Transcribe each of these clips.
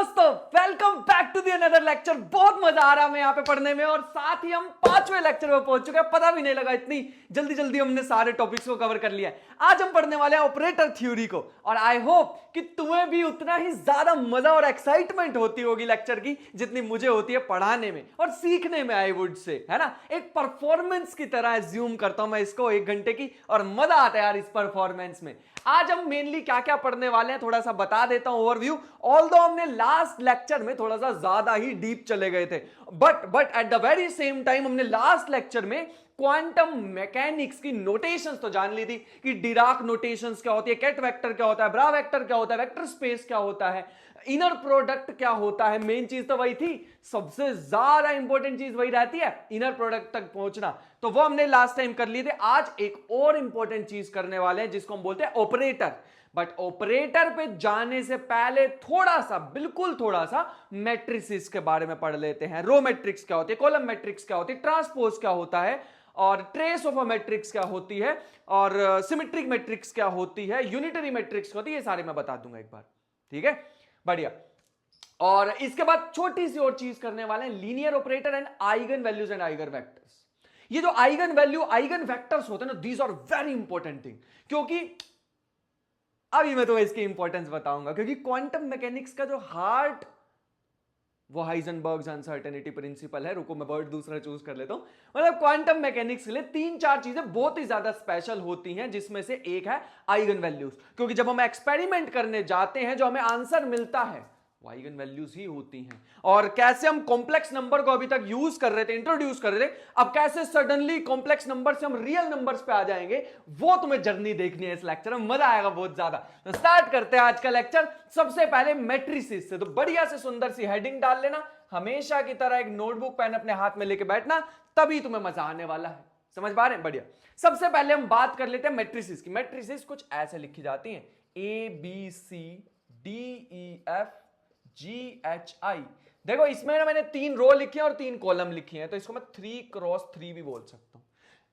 दोस्तों, welcome back to the another lecture. बहुत मजा आ रहा है यहाँ पे पढ़ने में और साथ ही हम 5वें लेक्चर में पहुंच चुके हैं। पता भी नहीं लगा इतनी जल्दी जल्दी हमने सारे टॉपिक्स को कवर कर लिया है। आज हम पढ़ने वाले हैं ऑपरेटर थ्योरी को और आई होप कि तुम्हें भी उतना ही ज्यादा मजा और एक्साइटमेंट होती होगी लेक्चर की जितनी मुझे होती है पढ़ाने में और सीखने में। आई वुड से, है ना, एक परफॉर्मेंस की तरह एज्यूम करता हूं मैं इसको 1 घंटे की और मजा आता है यार इस परफॉर्मेंस में। आज हम मेनली क्या क्या पढ़ने वाले हैं थोड़ा सा बता देता हूं ओवरव्यू। ऑल्दो हमने लास्ट लेक्चर में थोड़ा सा ज्यादा ही डीप चले गए थे, but at the very same time हमने लास्ट लेक्चर में क्वांटम मैकेनिक्स की नोटेशंस तो जान ली थी कि डिराक नोटेशंस क्या होती है, केट वेक्टर क्या होता है, ब्रा वेक्टर क्या होता है, वेक्टर स्पेस क्या होता है, इनर प्रोडक्ट क्या होता है। मेन चीज तो वही थी, सबसे ज्यादा इंपॉर्टेंट चीज वही रहती है, इनर प्रोडक्ट तक पहुंचना। तो वो हमने लास्ट टाइम कर लिए थे। आज एक और इंपॉर्टेंट चीज करने वाले हैं जिसको हम बोलते हैं ऑपरेटर। बट ऑपरेटर पे जाने से पहले थोड़ा सा, बिल्कुल थोड़ा सा मैट्रिसेस के बारे में पढ़ लेते हैं। रो मैट्रिक्स क्या होती है, कॉलम मैट्रिक्स क्या होती है, ट्रांसपोज क्या होता है और ट्रेस ऑफ अ मैट्रिक्स क्या होती है और सिमेट्रिक मैट्रिक्स क्या होती है, यूनिटरी मैट्रिक्स होती है, ये सारे मैं बता दूंगा एक बार। ठीक है, बढ़िया। और इसके बाद छोटी सी और चीज करने वाले हैं, linear operator and eigen values and eigen vectors. ये जो आइगन वैल्यू आइगन वेक्टर्स होते हैं ना, these are very important thing, क्योंकि अभी मैं तुम्हें इसकी इंपॉर्टेंस बताऊंगा। क्योंकि क्वांटम मैकेनिक्स का जो हार्ट वो हाइजेनबर्ग्स अनसर्टेनिटी प्रिंसिपल है। रुको मैं वर्ड दूसरा चूज कर लेता हूं। मतलब क्वांटम मैकेनिक्स के लिए 3-4 चीजें बहुत ही ज्यादा स्पेशल होती हैं, जिसमें से एक है आइगन वैल्यूज। क्योंकि जब हम एक्सपेरिमेंट करने जाते हैं जो हमें आंसर मिलता है वो आइगन वैल्यूज ही होती हैं। और कैसे हम कॉम्प्लेक्स नंबर को अभी तक यूज कर रहे थे, इंट्रोड्यूस कर रहे थे, अब कैसे सडनली कॉम्प्लेक्स नंबर से हम रियल नंबर्स पे आ जाएंगे, वो तुम्हें जर्नी देखनी है इस लेक्चर में। मजा आएगा बहुत ज्यादा। तो स्टार्ट करते हैं आज का लेक्चर। सबसे पहले मैट्रिसेस से। तो बढ़िया से सुंदर सी हेडिंग डाल लेना, हमेशा की तरह एक नोटबुक पेन अपने हाथ में लेके बैठना, तभी तुम्हें मजा आने वाला है। समझ पा रहे हैं? बढ़िया। सबसे पहले हम बात कर लेते हैं मैट्रिसेस की। मैट्रिसेस कुछ ऐसे लिखी जाती हैं, ABCDEF GHI। देखो इसमें ना मैंने 3 रो लिखी है और 3 कॉलम लिखी हैं, तो इसको मैं 3x3 भी बोल सकता हूं।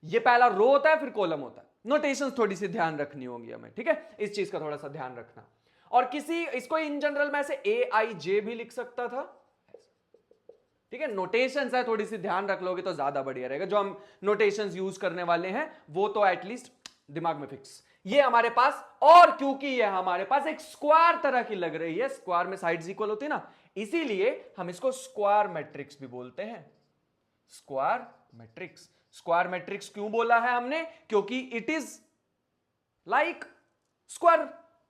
ये पहला रो होता है, फिर कॉलम होता है। नोटेशंस थोड़ी सी ध्यान रखनी होगी हमें, ठीक है, इस चीज का थोड़ा सा ध्यान रखना। और किसी इसको इन जनरल में ऐसे AIJ भी लिख सकता था, ठीक है। नोटेशंस है, थोड़ी सी ध्यान रख लोगे तो ज्यादा बढ़िया रहेगा। जो हम नोटेशंस यूज करने वाले हैं वो तो एटलीस्ट दिमाग में फिक्स। ये हमारे पास, और क्योंकि ये हमारे पास एक स्क्वायर तरह की लग रही है, स्क्वायर में साइड्स इक्वल होती है ना, इसीलिए हम इसको स्क्वायर मैट्रिक्स भी बोलते हैं। Square matrix. स्क्वायर मैट्रिक्स क्यों बोला है हमने? क्योंकि इट इज लाइक स्क्वायर,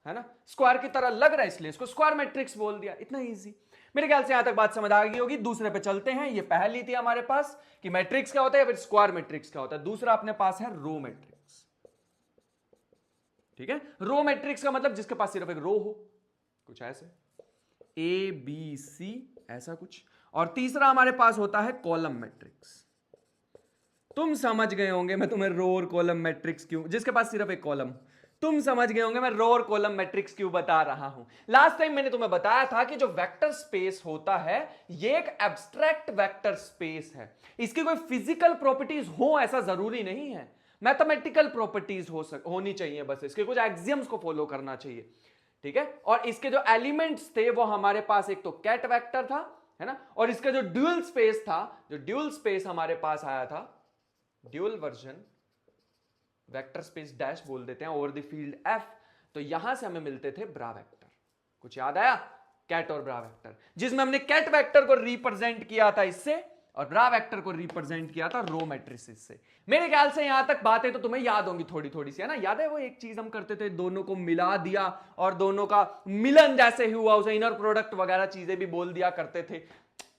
है ना, स्क्वायर की तरह लग रहा है, इसलिए इसको स्क्वायर मैट्रिक्स बोल दिया। इतना इजी। मेरे ख्याल से यहां तक बात समझ आ गई होगी। दूसरे पे चलते हैं। ये पहली थी हमारे पास कि मैट्रिक्स क्या होता है, फिर स्क्वायर मैट्रिक्स क्या होता है। दूसरा अपने पास है रो मैट्रिक्स। ठीक है, रो मैट्रिक्स का मतलब जिसके पास सिर्फ एक रो हो, कुछ ऐसे ABC ऐसा कुछ। और तीसरा हमारे पास होता है कॉलम मैट्रिक्स। तुम समझ गए होंगे मैं तुम्हें रो और कॉलम मैट्रिक्स क्यों, जिसके पास सिर्फ एक कॉलम, तुम समझ गए होंगे मैं रो और कॉलम मैट्रिक्स क्यों बता रहा हूं। लास्ट टाइम मैंने तुम्हें बताया था कि जो वेक्टर स्पेस होता है ये एक एब्स्ट्रैक्ट वेक्टर स्पेस है। इसकी कोई फिजिकल प्रॉपर्टीज हो ऐसा जरूरी नहीं है, मैथमेटिकल प्रॉपर्टीज होनी चाहिए, बस इसके कुछ एक्सियम्स को फॉलो करना चाहिए, ठीक है। और इसके जो एलिमेंट्स थे वो हमारे पास एक तो केट वेक्टर था, है ना, और इसका जो ड्यूल स्पेस था, जो ड्यूल स्पेस हमारे पास आया था, dual version vector space dash बोल देते हैं ओवर द फील्ड F, तो यहां से हमें मिलते थे ब्रा वेक्टर। कुछ याद आया? कैट और ब्रा वेक्टर, जिसमें हमने कैट वेक्टर को रिप्रेजेंट किया था इससे और ब्रा वेक्टर को रिप्रेजेंट किया था रो मैट्रिसेस से। मेरे ख्याल से यहां तक बातें तो तुम्हें याद होंगी थोड़ी थोड़ी सी, है ना। याद है वो एक चीज हम करते थे, दोनों को मिला दिया और दोनों का मिलन जैसे ही हुआ उसे इनर प्रोडक्ट वगैरह चीजें भी बोल दिया करते थे।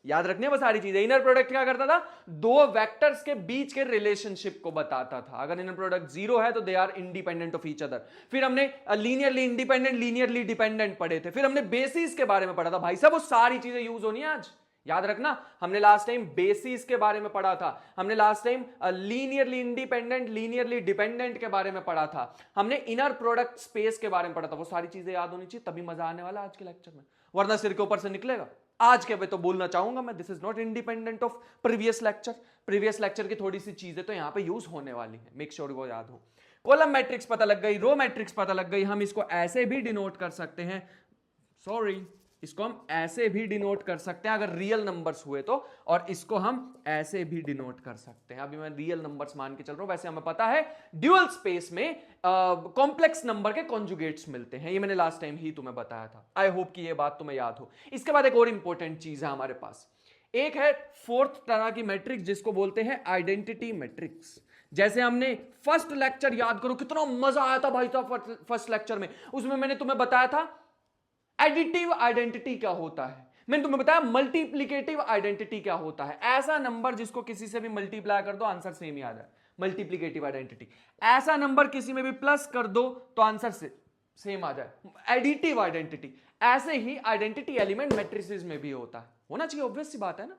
याद रखने वो सारी चीजें। इनर प्रोडक्ट क्या करता था? 2 वेक्टर्स के बीच के रिलेशनशिप को बताता था। अगर इनर प्रोडक्ट 0 है तो they are independent of each other. फिर हमने लीनियरली इंडिपेंडेंट, लीनियरली डिपेंडेंट पढ़े थे। फिर हमने बेसिस के बारे में पढ़ा था। भाई साहब वो सारी चीजें यूज होनी है आज, याद रखना। हमने लास्ट टाइम बेसिस के बारे में पढ़ा था, हमने last time linearly independent, linearly dependent के बारे में पढ़ा था, हमने इनर प्रोडक्ट स्पेस के बारे में पढ़ा था। वो सारी चीजें याद होनी चाहिए, तभी मजा आने वाला आज के लेक्चर में, वरना सिर के ऊपर से निकलेगा। आज के तो बोलना चाहूंगा मैं, this is not independent of previous lecture. Previous lecture की थोड़ी सी चीजें तो यहां पे यूज होने वाली है, मेक श्योर वो याद हो। कॉलम मैट्रिक्स पता लग गई, रो मैट्रिक्स पता लग गई। हम इसको ऐसे भी डिनोट कर सकते हैं, सॉरी इसको हम ऐसे भी डिनोट कर सकते हैं अगर रियल नंबर्स हुए तो, और इसको हम ऐसे भी डिनोट कर सकते हैं। अभी मैं रियल नंबर्स मान के चल रहा हूं, वैसे हमें पता है ड्यूअल स्पेस में कॉम्प्लेक्स नंबर के कॉन्जुगेट्स मिलते हैं, ये मैंने लास्ट टाइम ही तुम्हें बताया था। आई होप कि ये बात तुम्हें याद हो। इसके बाद एक और इंपॉर्टेंट चीज है हमारे पास, एक है फोर्थ तरह की मैट्रिक्स जिसको बोलते हैं आइडेंटिटी मैट्रिक्स। जैसे हमने फर्स्ट लेक्चर याद करो, कितना मजा आया था भाई साहब फर्स्ट लेक्चर में, उसमें मैंने तुम्हें बताया था एडिटिव आइडेंटिटी क्या होता है, मैंने तुम्हें बताया मल्टीप्लिकेटिव आइडेंटिटी क्या होता है। ऐसा नंबर जिसको किसी से भी मल्टीप्लाई कर दो आंसर सेम ही आ जाए, मल्टीप्लिकेटिव आइडेंटिटी। ऐसा नंबर किसी में भी प्लस कर दो तो आंसर से सेम आ जाए, एडिटिव आइडेंटिटी। ऐसे ही आइडेंटिटी एलिमेंट मैट्रिसेस में भी होता है, होना चाहिए, ऑब्वियस सी बात है ना।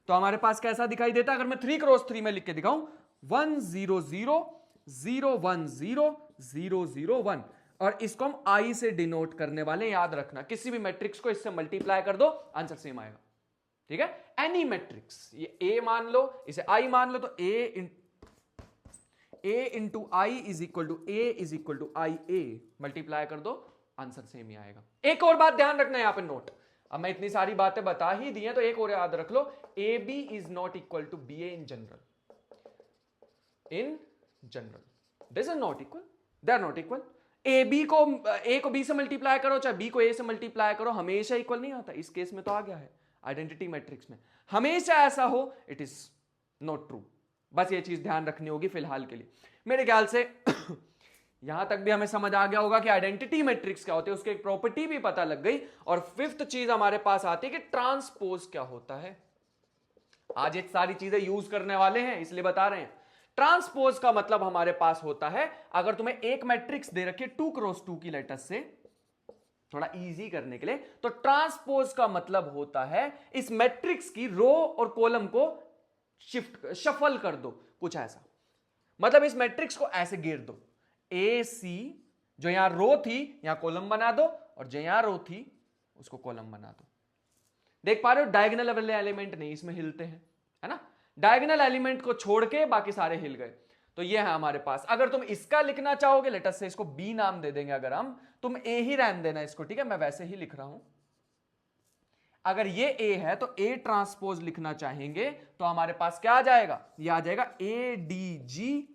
तो हमारे पास कैसा दिखाई देता है, अगर मैं 3 क्रॉस 3 में लिख के दिखाऊं 1 0 0 0 1 0 0 0 1, और इसको हम आई से डिनोट करने वाले, याद रखना किसी भी मैट्रिक्स को इससे मल्टीप्लाई कर दो आंसर सेम आएगा, ठीक है। एनी मैट्रिक्स, ये ए मान लो, इसे आई मान लो, तो A into I is equal to I A, multiply कर दो आंसर सेम ही आएगा। एक और बात ध्यान रखना है यहां पे नोट, अब मैं इतनी सारी बातें बता ही दी हैं तो एक और याद रख लो, A B is not equal to B A in general, this is not equal, they are not equal. A को बी से मल्टीप्लाई करो चाहे बी को ए से मल्टीप्लाई करो, हमेशा इक्वल नहीं होता। इस केस में तो आ गया है आइडेंटिटी मैट्रिक्स में हमेशा ऐसा हो, इट इज नॉट ट्रू। बस ये चीज ध्यान रखनी होगी फिलहाल के लिए। मेरे ख्याल से यहां तक भी हमें समझ आ गया होगा कि आइडेंटिटी मैट्रिक्स क्या होते हैं, उसकी एक प्रॉपर्टी भी पता लग गई। और फिफ्थ चीज हमारे पास आती है कि ट्रांसपोज क्या होता है। आज ये सारी चीजें यूज करने वाले हैं इसलिए बता रहे हैं। ट्रांसपोज का मतलब हमारे पास होता है, अगर तुम्हें एक मैट्रिक्स दे रखी है 2 क्रॉस 2 की लेटर्स से, थोड़ा इजी करने के लिए, तो ट्रांसपोज का मतलब होता है इस मैट्रिक्स की रो और कॉलम को शफल कर दो, कुछ ऐसा। मतलब इस मैट्रिक्स को ऐसे गिर दो, ए सी, जो यहां रो थी यहां कॉलम बना दो, और जो यहां रो थी उसको कॉलम बना दो। देख पा रहे हो, डायगोनल वाले एलिमेंट नहीं इसमें हिलते हैं, है ना। डायगोनल एलिमेंट को छोड़ के बाकी सारे हिल गए। तो ये है हमारे पास। अगर तुम इसका लिखना चाहोगे, लेटर से इसको बी नाम दे देंगे अगर हम, तुम ए ही रहने देना इसको, ठीक है, मैं वैसे ही लिख रहा हूं। अगर ये ए है तो ए ट्रांसपोज लिखना चाहेंगे तो हमारे पास क्या आ जाएगा, ये आ जाएगा ए डी जी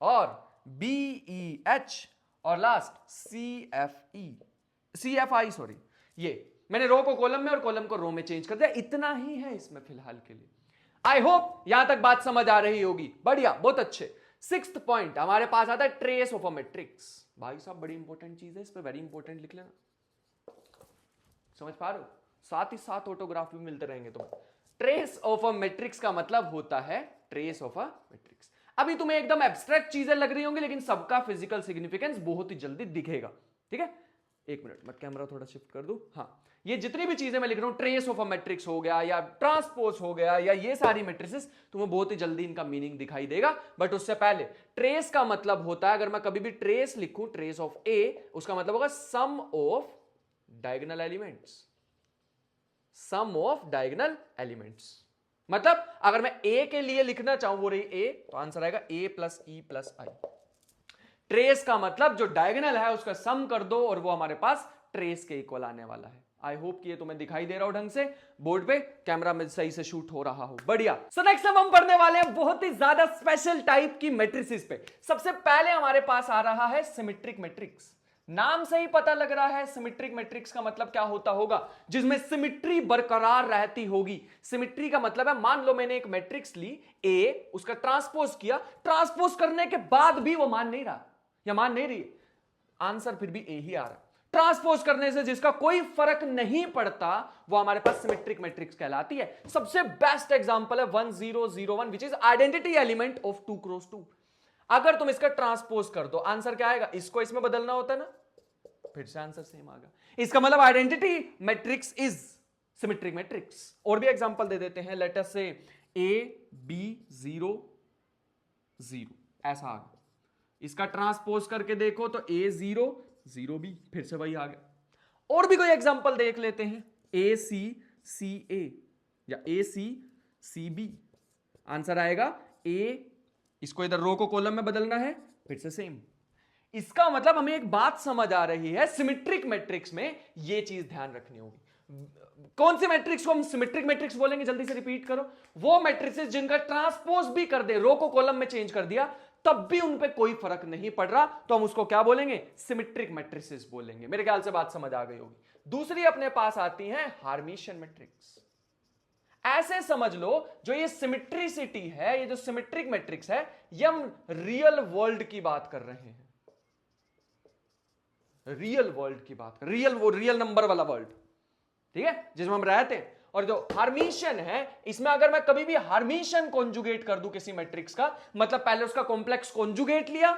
और बी ई एच और last C F I, sorry, ये मैंने रो को कॉलम में और कॉलम को रो में चेंज कर दिया। इतना ही है इसमें फिलहाल के लिए। आई होप यहां तक बात समझ आ रही होगी। बढ़िया, बहुत अच्छे। 6th पॉइंट हमारे पास आता है ट्रेस ऑफ अ मैट्रिक्स। भाई साहब बड़ी इंपॉर्टेंट चीज है, इस पे वेरी इंपॉर्टेंट लिख लेना, समझ पा रहे हो। साथ ही साथ ऑटोग्राफ भी मिलते रहेंगे तुम्हें। ट्रेस ऑफ अ मैट्रिक्स का मतलब होता है ट्रेस ऑफ अ मैट्रिक्स। अभी तुम्हें एकदम एब्स्ट्रैक्ट चीजें लग रही होंगी, लेकिन सबका फिजिकल सिग्निफिकेंस बहुत ही जल्दी दिखेगा, ठीक है। एक मिनट, मैं कैमरा थोड़ा शिफ्ट कर दूं। हाँ, ये जितनी भी चीजें मैं लिख रहा हूं, ट्रेस ऑफ अ मैट्रिक्स हो गया या ट्रांसपोज हो गया या ये सारी मैट्रिसेस, तुम्हें बहुत ही जल्दी इनका मीनिंग दिखाई देगा। बट उससे पहले ट्रेस का मतलब होता है, अगर मैं कभी भी ट्रेस लिखूं, ट्रेस ऑफ ए, उसका मतलब होगा sum of diagonal elements, sum of diagonal elements. मतलब अगर मैं ए के लिए लिखना चाहूं, वो रही ए, तो आंसर आएगा ए प्लस ई प्लस आई। ट्रेस का मतलब जो डायगोनल है उसका सम कर दो और वो हमारे पास ट्रेस के इक्वल आने वाला है। आई होप कि ये तुम्हें दिखाई दे रहा हो ढंग से, बोर्ड पे कैमरा में सही से शूट हो रहा हो। बढ़िया। सो नेक्स्ट हम पढ़ने वाले हैं बहुत ही ज्यादा स्पेशल टाइप की मैट्रिसेस पे। सबसे पहले हमारे पास आ रहा है सिमेट्रिक मैट्रिक्स। नाम से ही पता लग रहा है सिमेट्रिक मैट्रिक्स का मतलब क्या होता होगा, जिसमें सिमेट्री बरकरार रहती होगी। सिमेट्री का मतलब है, मान लो मैंने एक मैट्रिक्स ली ए, उसका ट्रांसपोज किया, ट्रांसपोज करने के बाद भी वो मान नहीं रहा या मान नहीं रही, आंसर फिर भी ए ही आ रहा। ट्रांसपोज करने से जिसका कोई फर्क नहीं पड़ता, वो हमारे पास सिमेट्रिक मैट्रिक्स कहलाती है। सबसे बेस्ट एग्जांपल है 1 0 0 1 which is identity element of 2 cross 2। अगर तुम इसका ट्रांसपोज कर दो, आंसर क्या आएगा, इसको इसमें बदलना होता है ना, फिर से आंसर सेम आ गया। इसका मतलब identity matrix is symmetric matrix. और भी एग्जांपल दे देते हैं, लेट अस से ए बी 0 0, ऐसा आ गया। इसका ट्रांसपोज करके देखो तो ए 0 0 बी, फिर से वही आ गया। और भी कोई एग्जांपल देख लेते हैं, ए सी सी ए या ए सी सी बी, आंसर आएगा ए, इसको इधर रो को कॉलम में बदलना है, फिर से सेम। इसका मतलब हमें एक बात समझ आ रही है, सिमेट्रिक मैट्रिक्स में ये चीज ध्यान रखनी होगी, कौन सी मैट्रिक्स को हम सिमेट्रिक मैट्रिक्स बोलेंगे, जल्दी से रिपीट करो। वो मैट्रिक्स जिनका ट्रांसपोज भी कर दे, रो को कॉलम में चेंज कर दिया, तब भी उन पे कोई फर्क नहीं पड़ रहा, तो हम उसको क्या बोलेंगे, सिमेट्रिक मैट्रिसेस बोलेंगे। मेरे ख्याल से बात समझ आ गई होगी। दूसरी अपने पास आती है हार्मिशियन मैट्रिक्स। ऐसे समझ लो, जो ये सिमेट्रिसिटी है, ये जो सिमेट्रिक मैट्रिक्स है, ये हम रियल वर्ल्ड की बात कर रहे हैं। रियल वर्ल्ड की बात कर, रियल नंबर वाला वर्ल्ड, ठीक है, जिसमें हम रहते हैं। और जो हार्मिशियन है, इसमें अगर मैं कभी भी हार्मिशियन कॉन्जुगेट कर दूं किसी मैट्रिक्स का, मतलब पहले उसका कॉम्प्लेक्स कॉन्जुगेट लिया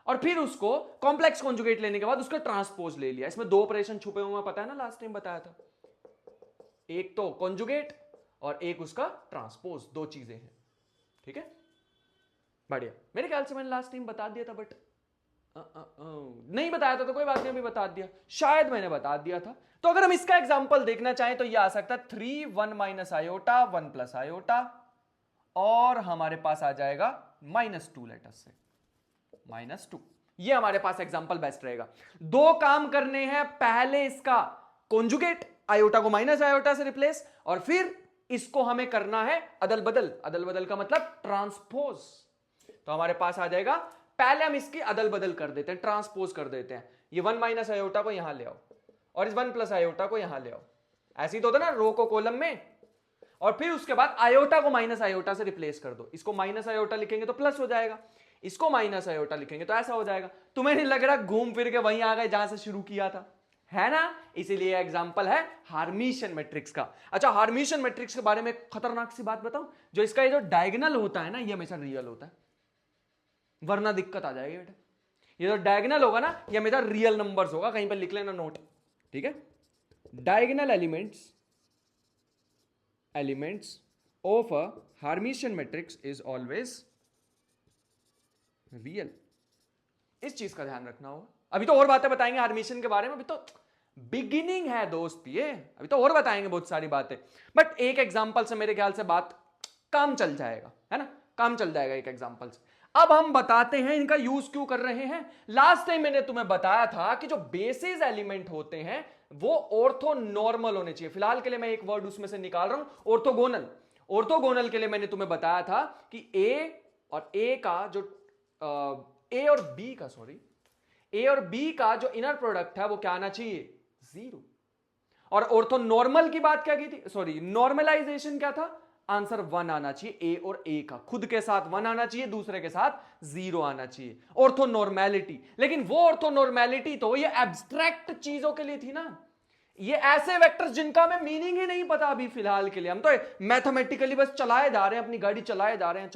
और फिर उसको कॉम्प्लेक्स कॉन्जुगेट लेने के बाद उसका ट्रांसपोज ले लिया। इसमें दो ऑपरेशन छुपे हुए हैं, पता है ना, लास्ट टाइम बताया था। एक तो कॉन्जुगेट और एक उसका ट्रांसपोज, दो चीजें हैं, ठीक है, बढ़िया। मेरे ख्याल से मैंने लास्ट टाइम बता दिया था, बट नहीं बताया था तो कोई बात नहीं, अभी बता दिया, शायद मैंने बता दिया था। तो अगर हम इसका एग्जांपल देखना चाहें तो ये आ सकता है 3 1 माइनस आयोटा 1 प्लस आयोटा, और हमारे पास आ जाएगा -2 लेटर से -2। ये हमारे पास एग्जांपल बेस्ट रहेगा। दो काम करने हैं, पहले इसका कॉन्जुगेट, आयोटा को माइनस आयोटा से रिप्लेस, और फिर इसको हमें करना है अदल बदल। अदल बदल का मतलब ट्रांसपोज। तो हमारे पास आ जाएगा, पहले हम इसकी अदल बदल कर देते हैं, ट्रांसपोज कर देते हैं। ये 1 माइनस आयोटा को यहां ले आओ और इस 1 प्लस आयोटा को यहां ले आओ। ऐसे ही तो होता ना, रो को कॉलम में, और फिर उसके बाद आयोटा को माइनस आयोटा से रिप्लेस कर दो। इसको माइनस आयोटा लिखेंगे तो प्लस हो जाएगा, इसको माइनस आयोटा लिखेंगे तो ऐसा हो जाएगा। तुम्हें नहीं लग रहा घूम फिर के वहीं आ गए जहां से शुरू किया था, है ना? इसीलिए एग्जांपल है हार्मिशियन मैट्रिक्स का। अच्छा, हार्मिशियन मैट्रिक्स के बारे में खतरनाक सी बात बताऊं, जो इसका ये जो डायगोनल होता है ना, ये हमेशा रियल होता है, वरना दिक्कत आ जाएगी बेटा। ये जो डायगोनल होगा ना, ये हमेशा रियल नंबर्स होगा, कहीं पर लिख लेना नोट, ठीक है। Diagonal elements of a Hermitian matrix is always real. इस चीज का ध्यान रखना होगा। अभी तो और बातें बताएंगे हार्मिशियन के बारे में, अभी तो बिगिनिंग है दोस्त, ये अभी तो और बताएंगे बहुत सारी बातें, बट एक एग्जांपल से मेरे ख्याल से बात काम चल जाएगा, है ना, काम चल जाएगा एक एग्जांपल से। अब हम बताते हैं इनका यूज क्यों कर रहे हैं। लास्ट टाइम मैंने तुम्हें बताया था कि जो बेसिस एलिमेंट होते हैं वो ऑर्थोनॉर्मल होने चाहिए। फिलहाल के लिए मैं एक वर्ड उसमें से निकाल रहा हूं, ऑर्थोगोनल। ऑर्थोगोनल के लिए मैंने तुम्हें बताया था कि ए और बी का जो इनर प्रोडक्ट है वो क्या आना चाहिए, 0। और ऑर्थोनॉर्मल की बात क्या की थी, सॉरी, नॉर्मलाइजेशन क्या था, आंसर 1 आना चाहिए। ए और ए का खुद के साथ 1 आना चाहिए, दूसरे के साथ 0 आना चाहिए, ऑर्थोनॉर्मेलिटी। लेकिन वो ऑर्थोनॉर्मेलिटी तो ये एब्स्ट्रैक्ट चीजों के लिए थी ना, ये ऐसे वेक्टर्स जिनका हमें मीनिंग ही नहीं पता अभी फिलहाल के लिए, हम तो मैथमेटिकली बस चलाए जा रहे हैं, अपनी गाड़ी चलाए जा रहे हैं,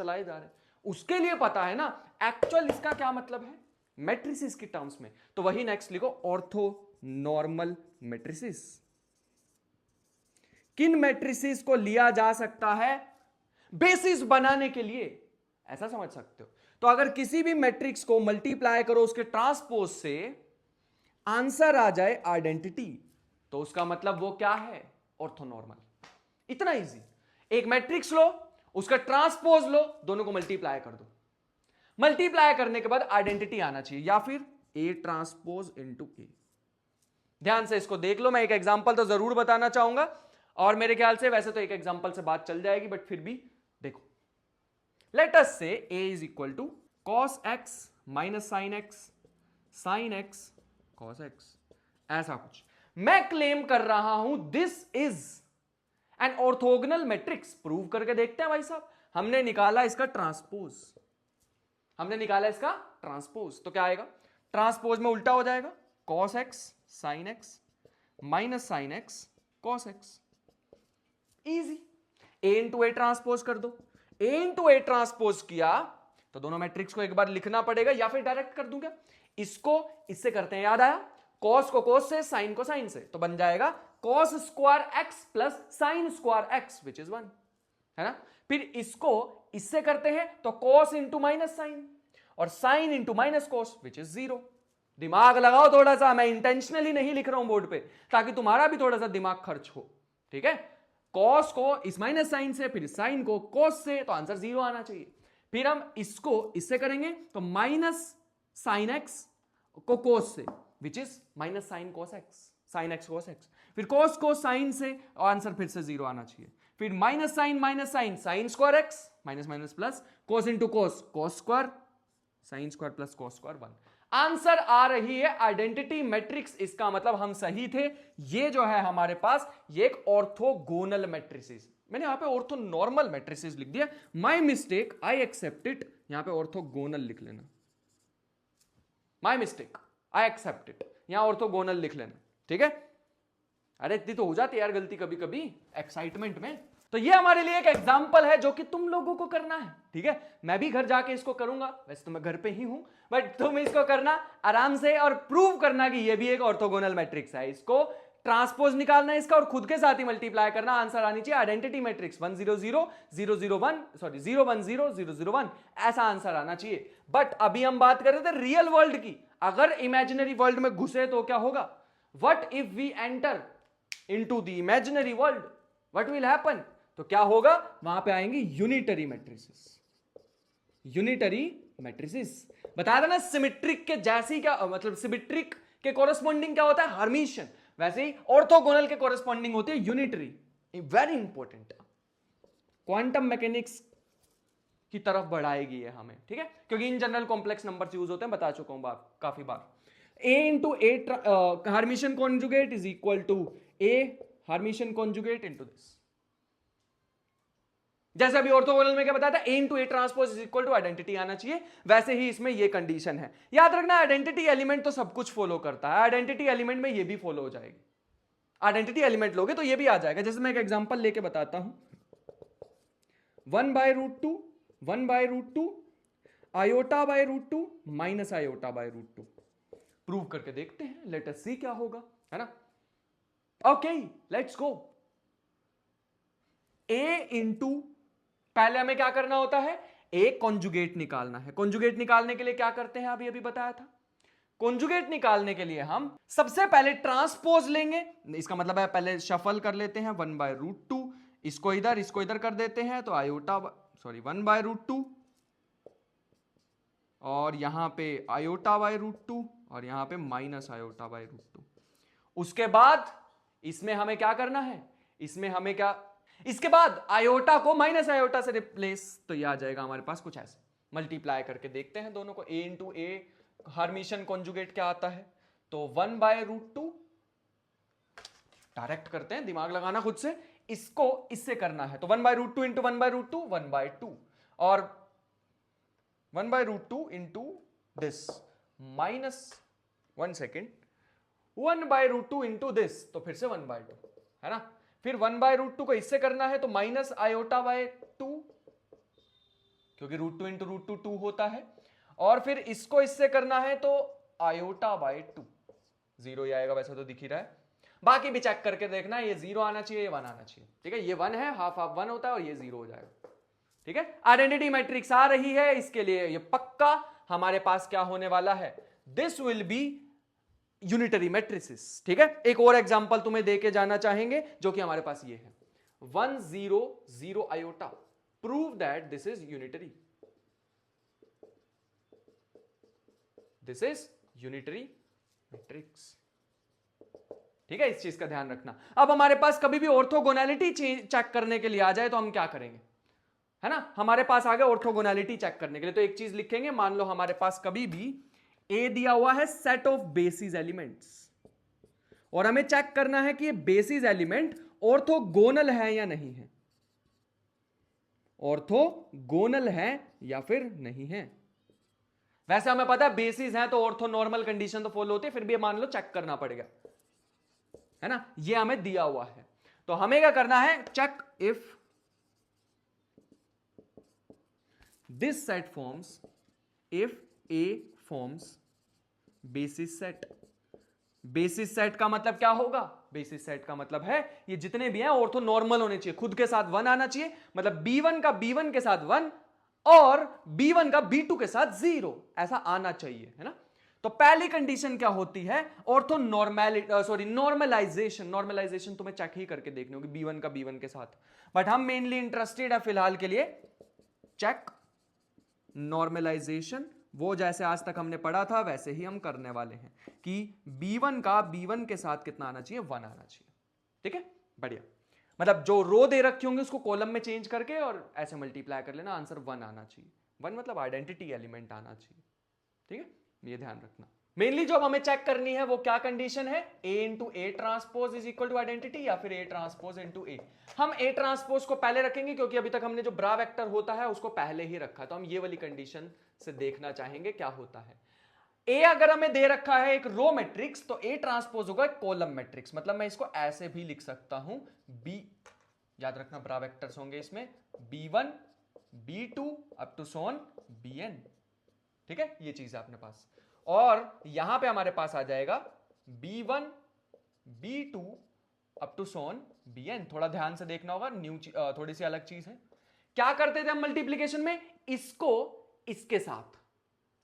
उसके लिए पता है ना एक्चुअल इसका क्या मतलब है मैट्रिसेस की टर्म्स में। तो वही नेक्स्ट लिखो, ऑर्थोनॉर्मल मैट्रिसेस। किन मैट्रिसेस को लिया जा सकता है बेसिस बनाने के लिए, ऐसा समझ सकते हो। तो अगर किसी भी मैट्रिक्स को मल्टीप्लाई करो उसके ट्रांसपोज से, आंसर आ जाए आइडेंटिटी, तो उसका मतलब वो क्या है, ऑर्थोनॉर्मल। इतना इजी। एक मैट्रिक्स लो, उसका ट्रांसपोज लो, दोनों को मल्टीप्लाई कर दो, मल्टीप्लाई करने के बाद आइडेंटिटी आना चाहिए, या फिर ए ट्रांसपोज इनटू ए। ध्यान से इसको देख लो, मैं एक एग्जांपल तो जरूर बताना चाहूंगा, और मेरे ख्याल से वैसे तो एक एग्जांपल से बात चल जाएगी, बट फिर भी देखो। Late us say a is equal to cos x minus sin x cos x, ऐसा कुछ मैं क्लेम कर रहा हूं this is an orthogonal matrix. Prove करके देखते हैं भाई साहब। हमने निकाला इसका ट्रांसपोज, तो क्या आएगा, ट्रांसपोज में उल्टा हो जाएगा, cos x sin x minus sin x cos x। Easy, a into A transpose कर दो। a इंटू ए ट्रांसपोज किया तो दोनों मैट्रिक्स को एक बार लिखना पड़ेगा, या फिर डायरेक्ट कर दूं क्या, इसको इससे करते हैं, याद आया, cos को cos से, sin को sin से, तो बन जाएगा cos square x plus sin square x which is 1, है ना। फिर इसको इससे करते हैं तो cos इंटू माइनस साइन, और sin into minus cos which is 0। दिमाग लगाओ थोड़ा सा, मैं इंटेंशनली नहीं लिख रहा हूं बोर्ड पे, ताकि तुम्हारा भी थोड़ा सा दिमाग खर्च हो, ठीक है। cos को इस माइनस साइन से, फिर sin को cos से, तो आंसर 0 आना चाहिए। फिर हम इसको इससे करेंगे तो माइनस साइन x को cos से, which is minus sine cos x, sin x cos x। फिर cos cos sin से आंसर फिर से 0 आना चाहिए। फिर minus sine sine square x minus minus plus, cos into cos cos square, sine square plus cos square 1। Answer आ रही है आइडेंटिटी मैट्रिक्स, इसका मतलब हम सही थे। ये जो है हमारे पास ये एक ऑर्थोगोनल मैट्रिसेस, मैंने यहां पे ऑर्थोनॉर्मल मैट्रिसेस लिख दिया, my mistake, I accept it. यहां पे ऑर्थोगोनल लिख लेना, my mistake, I accept it, यहां ऑर्थोगोनल लिख लेना, ठीक है। अरे इतनी तो हो जाती है यार गलती कभी कभी एक्साइटमेंट में। तो ये हमारे लिए एक एग्जाम्पल है जो कि तुम लोगों को करना है, ठीक है। मैं भी घर जाके इसको करूंगा, वैसे तो मैं घर पे ही हूं, बट तुम इसको करना आराम से और प्रूव करना कि ये भी एक ऑर्थोगोनल मैट्रिक्स है। इसको ट्रांसपोज निकालना है इसका और खुद के साथ ही मल्टीप्लाई करना, आंसर आनी चाहिए आइडेंटिटी मैट्रिक्स 1 0 0 0 0 1 सॉरी 0 1 0 0 0 1, ऐसा आंसर आना चाहिए। बट अभी हम बात कर रहे थे रियल वर्ल्ड की, अगर इमेजिनरी वर्ल्ड में घुसे तो क्या होगा? What if we enter into the imaginary world, what will happen? तो क्या होगा? वहां पे आएंगी यूनिटरी मैट्रिसेस, यूनिटरी मैट्रिसेस। बताया था ना सिमेट्रिक के जैसी, क्या मतलब सिमेट्रिक के कोरस्पॉन्डिंग क्या होता है? हर्मिशियन। वैसे ही ऑर्थोगोनल के कोरस्पॉन्डिंग होती है unitary. Very important, quantum mechanics की तरफ बढ़ाएगी ये हमें, ठीक है, क्योंकि in general complex numbers use होते हैं, बता चुका हूं काफी बार। A into A Hermitian conjugate is equal to A Hermitian conjugate into this. जैसे अभी ऑर्थोगोनल में क्या बताया था? A into A transpose is equal to identity आना चाहिए, वैसे ही इसमें ये कंडीशन है। याद रखना आइडेंटिटी एलिमेंट तो सब कुछ फॉलो करता है, आइडेंटिटी एलिमेंट में ये भी फॉलो हो जाएगी। आइडेंटिटी एलिमेंट लोगे तो ये भी आ जाएगा। जैसे मैं एक एग्जांपल लेके बताता हूं, 1/√2 1/√2 iota by √2 minus iota by √2। Prove करके देखते हैं, लेट अस सी क्या होगा, है ना। Okay let's go. A into, पहले हमें क्या करना होता है? ए कॉन्जुगेट निकालना है। कॉन्जुगेट निकालने के लिए क्या करते हैं? अभी बताया था। कॉन्जुगेट निकालने के लिए हम सबसे पहले ट्रांसपोज लेंगे, इसका मतलब है पहले शफल कर लेते हैं 1/√2, इसको इधर कर देते हैं, तो आयोटा 1/√2 और यहां पे आयोटा बाय √2 और यहां पे माइनस आयोटा बाय √2। उसके बाद इसमें हमें क्या करना है? इसके बाद आयोटा को माइनस आयोटा से रिप्लेस, तो ये आ जाएगा हमारे पास कुछ ऐसे। मल्टीप्लाई करके देखते हैं दोनों को। ए इंटू ए हार्मिशियन कॉन्जुगेट क्या आता है? तो 1/√2, डायरेक्ट करते हैं, दिमाग लगाना खुद से, इसको इससे करना है तो 1/√2 इंटू 1/√2 1/2 और 1/√2 into this minus 1 second 1/√2 into this, तो फिर से 1/2, है ना। फिर 1/√2 को इससे करना है तो माइनस आयोटा बाय 2, क्योंकि √2 इंटू √2 2 होता है, और फिर इसको इससे करना है तो आयोटा बाय 2, 0 ही आएगा, वैसे तो दिख ही रहा है। बाकी भी चेक करके देखना, ये 0 आना चाहिए, ये 1 आना चाहिए, ठीक है। ये 1 है, हाफ 1 होता है और ये 0 हो जाएगा, ठीक है। आइडेंटिटी मैट्रिक्स आ रही है, इसके लिए ये पक्का हमारे पास क्या होने वाला है? This will be unitary matrices, ठीक है। एक और एग्जांपल तुम्हें देके जाना चाहेंगे जो कि हमारे पास ये है 1 0 0 iota. Prove that this is unitary, this is unitary matrix, ठीक है। इस चीज का ध्यान रखना। अब हमारे पास कभी भी ऑर्थोगोनैलिटी चेक करने के लिए आ जाए तो हम क्या करेंगे, है ना। हमारे पास आ गया ऑर्थोगोनैलिटी चेक करने के लिए, तो एक चीज लिखेंगे, मान लो हमारे पास कभी भी ए दिया हुआ है सेट ऑफ बेसिस एलिमेंट्स, और हमें चेक करना है कि ये बेसिस एलिमेंट ऑर्थोगोनल है या नहीं है, ऑर्थोगोनल है या फिर नहीं है। वैसे हमें पता है बेसिस है तो ऑर्थोनॉर्मल कंडीशन तो फॉलो होती है, फिर भी मान लो चेक करना पड़ेगा, है ना। ये हमें दिया हुआ है, तो हमें क्या करना है? Check if this set forms, if A forms basis set. Basis set का मतलब क्या होगा? बेसिस सेट का मतलब है ये जितने भी हैं ऑर्थोनॉर्मल होने चाहिए, खुद के साथ 1 आना चाहिए, मतलब B1 का B1 के साथ 1 और B1 का B2 के साथ 0, ऐसा आना चाहिए, है ना। तो पहली कंडीशन क्या होती है? नॉर्मलाइजेशन तुम्हें चेक ही करके देखनी होगी B1 का B1 के साथ, बट हम मेनली इंटरेस्टेड है फिलहाल के लिए चेक नॉर्मलाइजेशन। वो जैसे आज तक हमने पढ़ा था वैसे ही हम करने वाले हैं कि B1 का B1 के साथ कितना आना चाहिए? 1 आना चाहिए, ठीक है, बढ़िया। मतलब जो रो दे रखी होंगे उसको कॉलम में चेंज करके और ऐसे मल्टीप्लाई कर लेना, आंसर 1 आना चाहिए। 1 मतलब आइडेंटिटी एलिमेंट आना चाहिए, ठीक है, ये ध्यान रखना। मेनली जो हमें चेक करनी है वो क्या कंडीशन है, A into A transpose is equal to identity या फिर A ट्रांसपोज इंटू ए। हम A ट्रांसपोज को पहले रखेंगे क्योंकि अभी तक हमने जो ब्रा वेक्टर होता है उसको पहले ही रखा, तो हम ये वाली कंडीशन से देखना चाहेंगे क्या होता है। A अगर हमें दे रखा है एक रो मैट्रिक्स तो A ट्रांसपोज होगा एक कॉलम मैट्रिक्स, मतलब मैं इसको ऐसे भी लिख सकता हूं, B, याद रखना ब्रा वेक्टर्स होंगे इसमें, B1 B2 up to Son Bn, ठीक है, ये चीज है अपने पास। और यहां पे हमारे पास आ जाएगा B1 B2 up to Son Bn। थोड़ा ध्यान से देखना होगा, थोड़ी सी अलग चीज है। क्या करते थे हम मल्टीप्लीकेशन में, इसको इसके साथ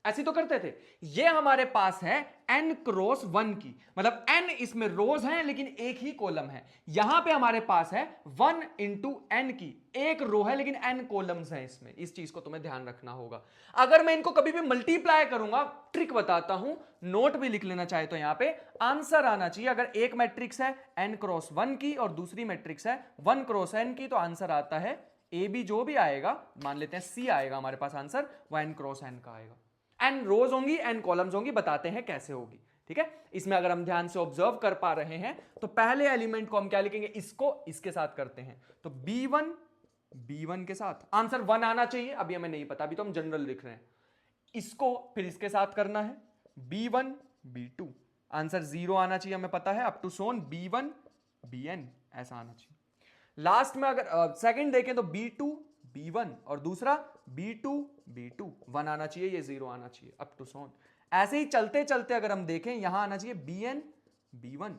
ऐसी तो करते थे। ये हमारे पास है n क्रॉस 1 की, मतलब n इसमें रोज हैं लेकिन एक ही कॉलम है। यहां पे हमारे पास है 1 इंटू n की, एक रो है लेकिन n कॉलम्स हैं इसमें। इस चीज को तुम्हें ध्यान रखना होगा। अगर मैं इनको कभी भी मल्टीप्लाई करूंगा, ट्रिक बताता हूं, नोट भी लिख लेना चाहे तो यहां पे आंसर आना चाहिए। अगर एक मैट्रिक्स है n क्रॉस 1 की और दूसरी मैट्रिक्स है 1 क्रॉस n की, तो आंसर आता है ए बी, जो भी आएगा, मान लेते हैं सी आएगा हमारे पास आंसर, वो n क्रॉस n का आएगा। एन रोज होंगी, एन कॉलम्स होंगी, बताते हैं कैसे होगी, ठीक है। इसमें अगर हम ध्यान से ऑब्जर्व कर पा रहे हैं तो पहले एलिमेंट को हम क्या लिखेंगे, इसको इसके साथ करते हैं, तो B1 B1 के साथ आंसर 1 आना चाहिए। अभी हमें नहीं पता, अभी तो हम जनरल लिख रहे हैं। इसको फिर इसके साथ करना है, B1 B2, आंसर 0 आना चाहिए, हमें पता है, up to Son B1 Bn, ऐसा आना चाहिए। लास्ट में अगर सेकंड देखें तो B2 B1 और दूसरा B2 B2, 1 आना चाहिए, ये 0 आना चाहिए, अप टू सोन। ऐसे ही चलते चलते अगर हम देखें, यहां आना चाहिए Bn B1,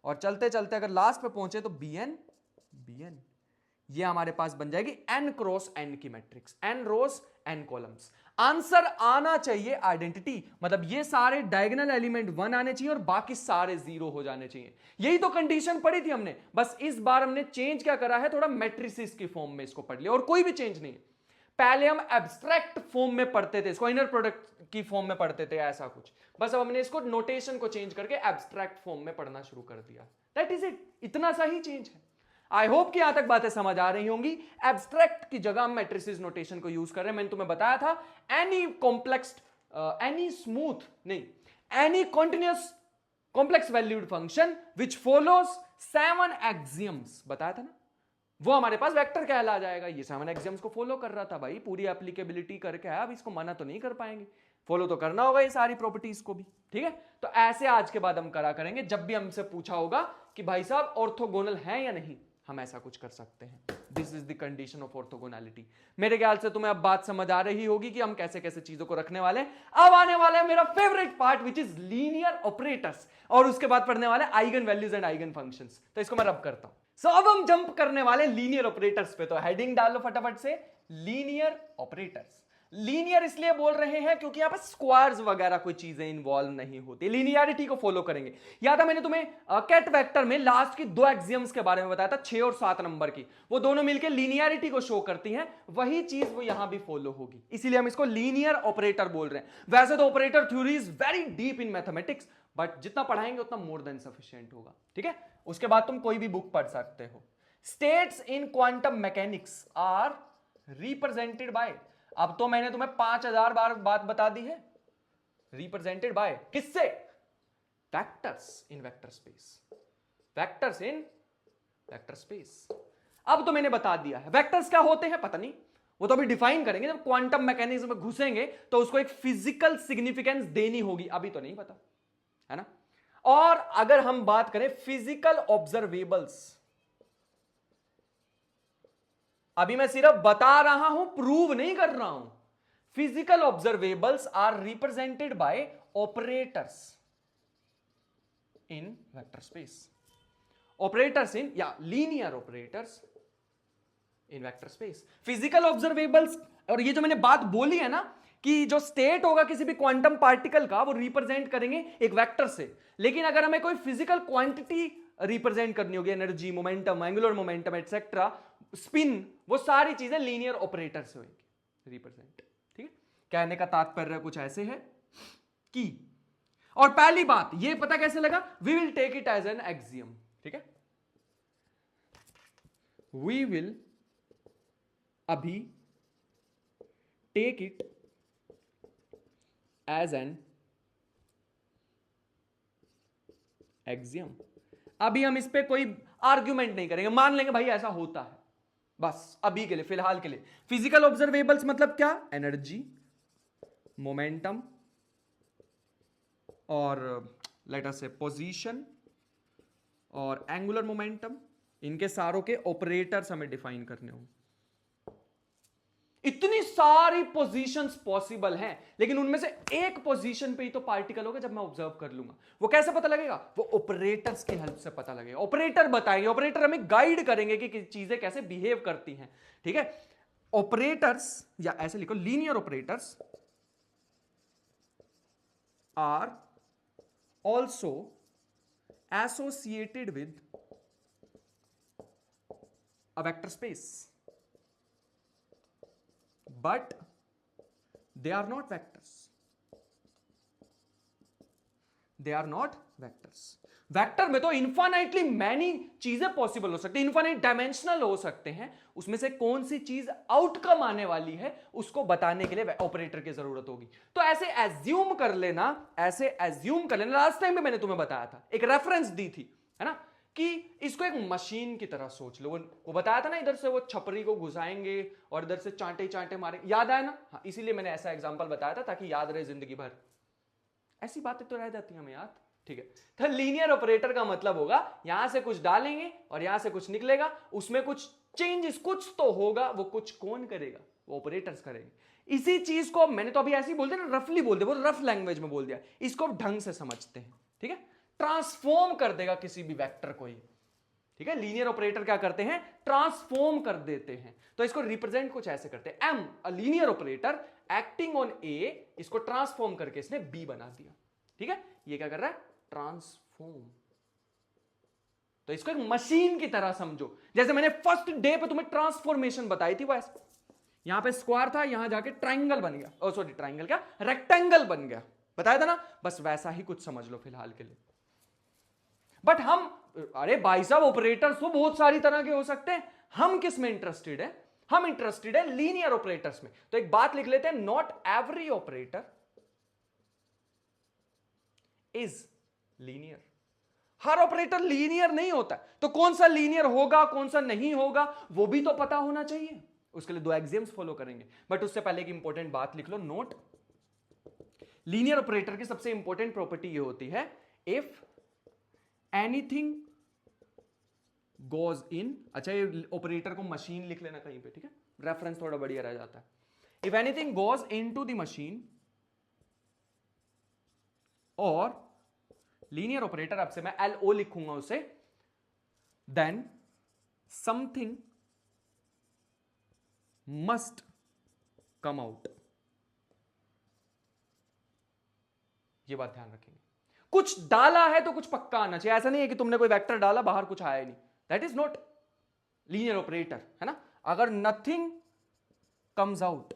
और चलते चलते अगर लास्ट पे पहुंचे तो Bn Bn। ये हमारे पास बन जाएगी n क्रॉस n की मैट्रिक्स, n रोज n कॉलम्स। आंसर आना चाहिए आइडेंटिटी, मतलब ये सारे डायगोनल एलिमेंट 1 आने चाहिए और बाकी सारे 0 हो जाने चाहिए। यही तो कंडीशन पढ़ी थी हमने, बस इस बार हमने चेंज क्या करा है, थोड़ा मैट्रिसेस की फॉर्म में इसको पढ़ लिया, और कोई भी चेंज नहीं है। पहले हम एब्स्ट्रैक्ट फॉर्म में पढ़ते थे इसको, इनर प्रोडक्ट की फॉर्म में पढ़ते थे, ऐसा कुछ, बस अब हमने इसको नोटेशन को चेंज करके एब्स्ट्रैक्ट फॉर्म में पढ़ना शुरू कर दिया। दैट इज इट, इतना सा ही चेंज है। आई होप कि यहां तक बातें समझ आ रही होंगी। एब्स्ट्रैक्ट की जगह हम मैट्रिसेस नोटेशन को यूज कर रहे हैं। मैंने तुम्हें बताया था एनी कॉम्प्लेक्स, एनी स्मूथ नहीं, any continuous complex valued function which follows 7 axioms, बताया था ना, वो हमारे पास वेक्टर कहला जाएगा। ये 7 एक्सियम्स को फॉलो कर रहा था भाई, पूरी एप्लीकेबिलिटी करके है, अब इसको मना तो नहीं कर पाएंगे, फॉलो तो करना होगा ये सारी प्रॉपर्टीज को भी, ठीक है। तो ऐसे आज के बाद हम करा करेंगे, जब भी हमसे पूछा होगा कि भाई साहब ऑर्थोगोनल है या नहीं, हम ऐसा कुछ कर सकते हैं। This is the condition of orthogonality. मेरे ख्याल से तुम्हें अब बात समझ आ रही होगी कि हम कैसे कैसे चीजों को रखने वाले हैं। अब आने वाला है मेरा favourite part which is linear operators, और उसके बाद पढ़ने वाले eigen values and eigen functions. तो इसको मैं रब करता हूं। सो अब हम जंप करने वाले लीनियर ऑपरेटर्स पे, तो हेडिंग डाल लो फटाफट से, लीनियर ऑपरेटर्स। लीनियर इसलिए बोल रहे हैं क्योंकि यहां पर स्क्वायर्स वगैरह कोई चीजें इन्वॉल्व नहीं होती, लीनियरिटी को फॉलो करेंगे। याद है मैंने तुम्हें कैट वेक्टर में लास्ट की 2 एक्सियम्स के बारे में बताया था, 6 और 7 नंबर की, वो दोनों मिलकर लीनियरिटी को शो करती हैं, वही चीज वो यहां भी फॉलो होगी, इसीलिए हम इसको लीनियर ऑपरेटर बोल रहे हैं। वैसे तो operator theory is very deep in mathematics, but जितना पढ़ाएंगे उतना मोर देन सफिशिएंट होगा, ठीक है। उसके बाद तुम कोई भी बुक पढ़ सकते हो। States in quantum mechanics are represented by, अब तो मैंने तुम्हें 5000 बार बात बता दी है, रिप्रेजेंटेड बाय किससे, vectors in vector space, vectors in vector space. अब तो मैंने बता दिया है वेक्टर्स क्या होते हैं, पता नहीं, वो तो अभी डिफाइन करेंगे, जब क्वांटम मैकेनिज्म में घुसेंगे तो उसको एक फिजिकल सिग्निफिकेंस देनी होगी, अभी तो नहीं पता, है ना। और अगर हम बात करें फिजिकल ऑब्जर्वेबल्स, अभी मैं सिर्फ बता रहा हूं, प्रूव नहीं कर रहा हूं। Physical observables are represented by operators in vector space, operators in या linear operators in vector space. Physical observables, और ये जो मैंने बात बोली है ना कि जो स्टेट होगा किसी भी क्वांटम पार्टिकल का, वो रिप्रेजेंट करेंगे एक वेक्टर से, लेकिन अगर हमें कोई फिजिकल क्वांटिटी रिप्रेजेंट करनी होगी, energy, momentum, angular momentum etcetera, spin, वो सारी चीजें लीनियर ऑपरेटर से होंगी रिप्रेजेंट, ठीक है। कहने का तात्पर्य कुछ ऐसे है कि, और पहली बात ये पता कैसे लगा, we will take it as an axiom, ठीक है। वी विल अभी take it as an axiom. अभी हम इस पे कोई आर्ग्यूमेंट नहीं करेंगे, मान लेंगे भाई ऐसा होता है, बस अभी के लिए, फिलहाल के लिए। फिजिकल ऑब्जर्वेबल्स मतलब क्या? एनर्जी, मोमेंटम और लेट अस से पोजीशन और एंगुलर मोमेंटम, इनके सारों के ऑपरेटर्स हमें डिफाइन करने होंगे। इतनी सारी पोजीशंस पॉसिबल हैं, लेकिन उनमें से एक पोजीशन पे ही तो पार्टिकल होगा जब मैं ऑब्जर्व कर लूंगा। वो कैसे पता लगेगा? वो ऑपरेटर्स की हेल्प से पता लगेगा। ऑपरेटर बताएंगे, ऑपरेटर हमें गाइड करेंगे कि चीजें कैसे बिहेव करती हैं। ठीक है, ऑपरेटर्स, या ऐसे लिखो, linear operators are also associated with a vector space, but they are not vectors. They are not vectors. Vector में तो इन्फाइनाइटली मैनी चीजें पॉसिबल हो सकती हैं, इन्फाइनाइट डायमेंशनल हो सकते हैं। उसमें से कौन सी चीज आउटकम आने वाली है उसको बताने के लिए ऑपरेटर की जरूरत होगी। तो ऐसे एज्यूम कर लेना, ऐसे एज्यूम कर लेना। लास्ट टाइम भी मैंने तुम्हें बताया था, एक रेफरेंस दी थी, है ना, कि इसको एक मशीन की तरह सोच लो। वो बताया था ना, इधर से वो छपरी को घुसाएंगे और इधर से चांटे चांटे मारे, याद आया ना? हाँ, इसीलिए मैंने ऐसा एग्जांपल बताया था ताकि याद रहे जिंदगी भर। ऐसी बातें तो रह जाती हैं हमें याद। ठीक है, तो लीनियर ऑपरेटर का मतलब होगा यहां से कुछ डालेंगे और यहां से कुछ निकलेगा, उसमें कुछ चेंजेस कुछ तो होगा, वो कुछ कौन करेगा? वो ऑपरेटर्स करेंगे। इसी चीज को मैंने तो अभी ऐसे ही बोल दिया ना, रफली बोल दिया, वो रफ लैंग्वेज में बोल दिया, इसको ढंग से समझते हैं। ठीक है, ट्रांसफॉर्म कर देगा किसी भी वेक्टर को ये। ठीक है, लीनियर ऑपरेटर क्या करते हैं? ट्रांसफॉर्म कर देते हैं। तो इसको रिप्रेजेंट कुछ ऐसे करते हैं, M a linear operator acting on A, इसको ट्रांसफॉर्म करके इसने बी बना दिया। ठीक है, ये क्या कर रहा है? ट्रांसफॉर्म। तो इसको एक मशीन की तरह समझो। जैसे मैंने फर्स्ट डे पे तुम्हें ट्रांसफॉर्मेशन बताई थी, वैसे यहां पे स्क्वायर था, यहां जाके ट्राइंगल बन गया, ओ सॉरी ट्राइंगल क्या, रेक्टेंगल बन गया, बताया था ना? बस वैसा ही कुछ समझ लो फिलहाल के लिए। बट हम, अरे भाई साहब, ऑपरेटर्स तो बहुत सारी तरह के हो सकते हैं, हम किस में इंटरेस्टेड है? हम इंटरेस्टेड है लीनियर ऑपरेटर्स में। तो एक बात लिख लेते हैं, not every operator is linear. Her operator linear नहीं होता। तो कौन सा लीनियर होगा, कौन सा नहीं होगा, वो भी तो पता होना चाहिए। उसके लिए दो एक्सियम्स फॉलो करेंगे। बट उससे पहले एक इंपॉर्टेंट बात लिख लो, नोट, लीनियर ऑपरेटर की सबसे इंपॉर्टेंट प्रॉपर्टी ये होती है, इफ एनीथिंग गोज इन, अच्छा ये ऑपरेटर को मशीन लिख लेना कहीं पे, ठीक है, रेफरेंस थोड़ा बढ़िया रह जाता है। If anything goes into the machine, और लीनियर ऑपरेटर, अब से मैं LO लिखूंगा उसे, then something must come out. ये बात ध्यान रखेंगे। कुछ डाला है तो कुछ पक्का आना चाहिए। ऐसा नहीं है कि तुमने कोई वेक्टर डाला, बाहर कुछ आया ही नहीं, that is not linear operator, है ना। अगर नथिंग कम्स आउट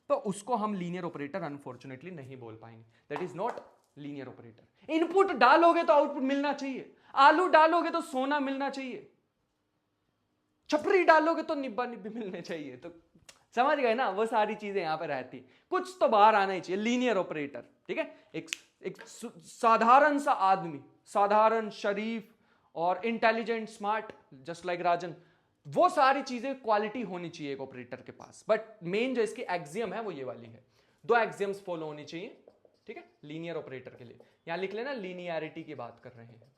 तो उसको हम लीनियर ऑपरेटर अनफॉर्चुनेटली नहीं बोल पाएंगे, that is not linear operator. Input डालोगे तो आउटपुट मिलना चाहिए, आलू डालोगे तो सोना मिलना चाहिए, छपरी डालोगे तो निब्बा निब्बी मिलने चाहिए। तो समझ गए ना, वो सारी चीजें यहां पे रहती, कुछ तो बाहर आना ही चाहिए लीनियर ऑपरेटर। ठीक है, एक साधारण सा आदमी, साधारण, शरीफ और इंटेलिजेंट, स्मार्ट, जस्ट लाइक राजन, वो सारी चीजें क्वालिटी होनी चाहिए एक ऑपरेटर के पास। बट मेन जो इसकी एक्सियम है वो ये वाली है, दो एक्सियम्स फॉलो होनी चाहिए। ठीक है, लीनियर ऑपरेटर के लिए यहां लिख लेना, लीनियरिटी की बात कर रहे हैं।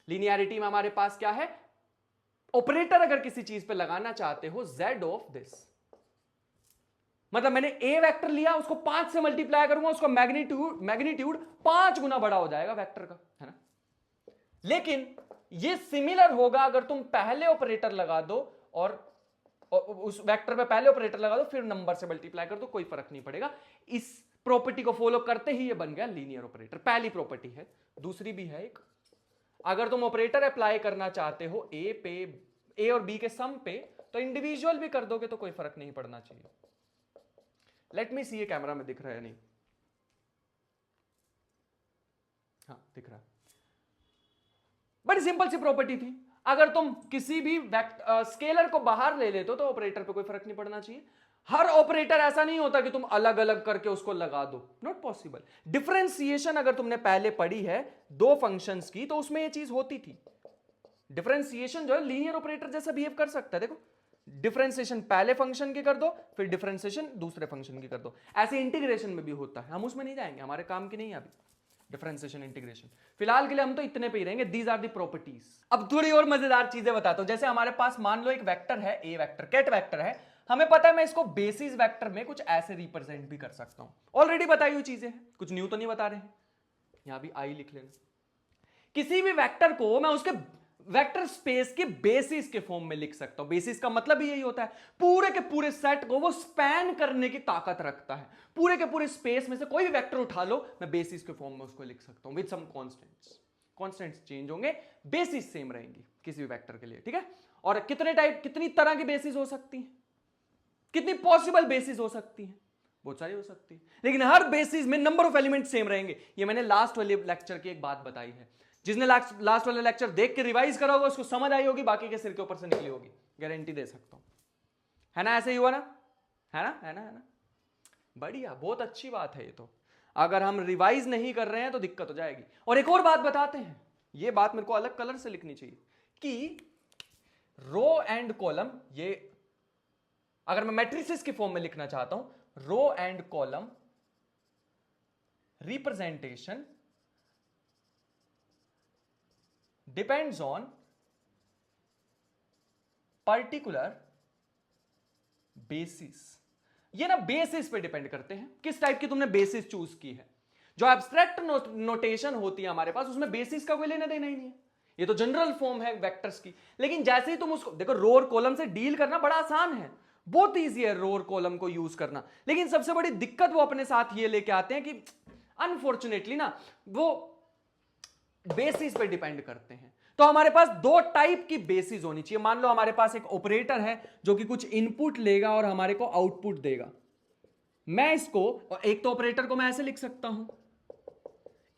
लीनियरिटी में हमारे पास क्या है? ऑपरेटर अगर किसी चीज पे लगाना चाहते हो, z ऑफ दिस, मतलब मैंने a वेक्टर लिया, उसको 5 से मल्टीप्लाई करूंगा, उसका मैग्नीट्यूड 5 गुना बड़ा हो जाएगा वेक्टर का, है ना। लेकिन ये सिमिलर होगा अगर तुम पहले ऑपरेटर लगा दो और उस वेक्टर पे पहले ऑपरेटर लगा दो, फिर नंबर से मल्टीप्लाई कर दो, कोई फर्क नहीं पड़ेगा। इस प्रॉपर्टी को फॉलो करते ही ये बन गया लीनियर ऑपरेटर। पहली प्रॉपर्टी है, दूसरी भी है एक, अगर तुम ऑपरेटर अप्लाई करना चाहते हो ए और बी के सम पे, तो इंडिविजुअल भी कर दोगे तो कोई फर्क नहीं पड़ना चाहिए। लेट मी सी, ये कैमरा में दिख रहा है नहीं, हाँ दिख रहा है। बड़ी सिंपल सी प्रॉपर्टी थी, अगर तुम किसी भी स्केलर को बाहर ले लेते हो तो ऑपरेटर पे कोई फर्क नहीं पड़ना चाहिए। हर ऑपरेटर ऐसा नहीं होता कि तुम अलग अलग करके उसको लगा दो, नॉट पॉसिबल। डिफरेंशिएशन अगर तुमने पहले पढ़ी है दो फंक्शंस की तो उसमें ये चीज होती थी। डिफरेंशिएशन जो है लीनियर ऑपरेटर जैसा बिहेव कर सकता है। देखो डिफरेंशिएशन पहले फंक्शन की कर दो, फिर डिफरेंशिएशन दूसरे फंक्शन की कर दो। ऐसे इंटीग्रेशन में भी होता है, हम उसमें नहीं जाएंगे, हमारे काम की नहीं है अभी डिफरेंशिएशन इंटीग्रेशन। फिलहाल के लिए हम तो इतने पे ही रहेंगे, दीज आर दी प्रॉपर्टीज। अब थोड़ी और मजेदार चीजें बताता हूं। जैसे हमारे पास मान लो एक वेक्टर है, ए वेक्टर, कैट वेक्टर है। हमें पता है मैं इसको बेसिस वेक्टर में कुछ ऐसे रिप्रेजेंट भी कर सकता हूं। ऑलरेडी बताई हुई चीजें हैं, कुछ न्यू तो नहीं बता रहे हैं। यहां भी आई लिख लेना। किसी भी वेक्टर को मैं उसके वेक्टर स्पेस के बेसिस के फॉर्म में लिख सकता हूं। बेसिस का मतलब ही यही होता है पूरे के पूरे सेट को वो स्पैन करने की ताकत रखता है। पूरे के पूरे स्पेस में से कोई भी वेक्टर उठा लो, मैं बेसिस के फॉर्म में उसको लिख सकता हूं with some constants. Constants change होंगे, बेसिस सेम रहेंगी किसी भी वेक्टर के लिए, ठीक है। और कितने टाइप, कितनी तरह की बेसिस हो सकती है, कितनी पॉसिबल बेसिस हो सकती है, बहुत सारी हो सकती है, लेकिन हर बेसिस में नंबर ऑफ एलिमेंट सेम रहेंगे। ये मैंने लास्ट वाले लेक्चर की एक बात बताई है। जिसने लास्ट वाला लेक्चर देख के रिवाइज करा होगा उसको समझ आई होगी, बाकी के सिर के ऊपर से निकली होगी, गारंटी दे सकता हूं। है ना, ऐसे ही हुआ ना, है ना, है ना, है ना। बढ़िया, बहुत अच्छी बात है ये तो। अगर हम रिवाइज नहीं कर रहे हैं तो दिक्कत हो जाएगी। और एक और बात बताते हैं, ये बात मेरे को अलग कलर से लिखनी चाहिए कि रो एंड कॉलम, ये अगर मैं मैट्रिसेस के फॉर्म में लिखना चाहता हूं, row and column representation depends on particular basis. ये ना बेसिस पे डिपेंड करते हैं, किस टाइप की तुमने बेसिस चूज की है। जो एब्स्ट्रैक्ट नोटेशन होती है हमारे पास, उसमें बेसिस का कोई लेना देना ही नहीं है। ये तो जनरल फॉर्म है वेक्टर्स की। लेकिन जैसे ही तुम उसको देखो, रो और कॉलम से डील करना बड़ा आसान है, बहुत ईजी है रो और कॉलम को यूज करना। लेकिन सबसे बड़ी दिक्कत वो अपने साथ ये लेके आते हैं कि अनफॉर्चुनेटली ना वो बेसिस पे डिपेंड करते हैं। तो हमारे पास दो टाइप की बेसिस होनी चाहिए। मान लो हमारे पास एक ऑपरेटर है जो कि कुछ इनपुट लेगा और हमारे को आउटपुट देगा। मैं इसको, एक तो ऑपरेटर को मैं ऐसे लिख सकता हूं,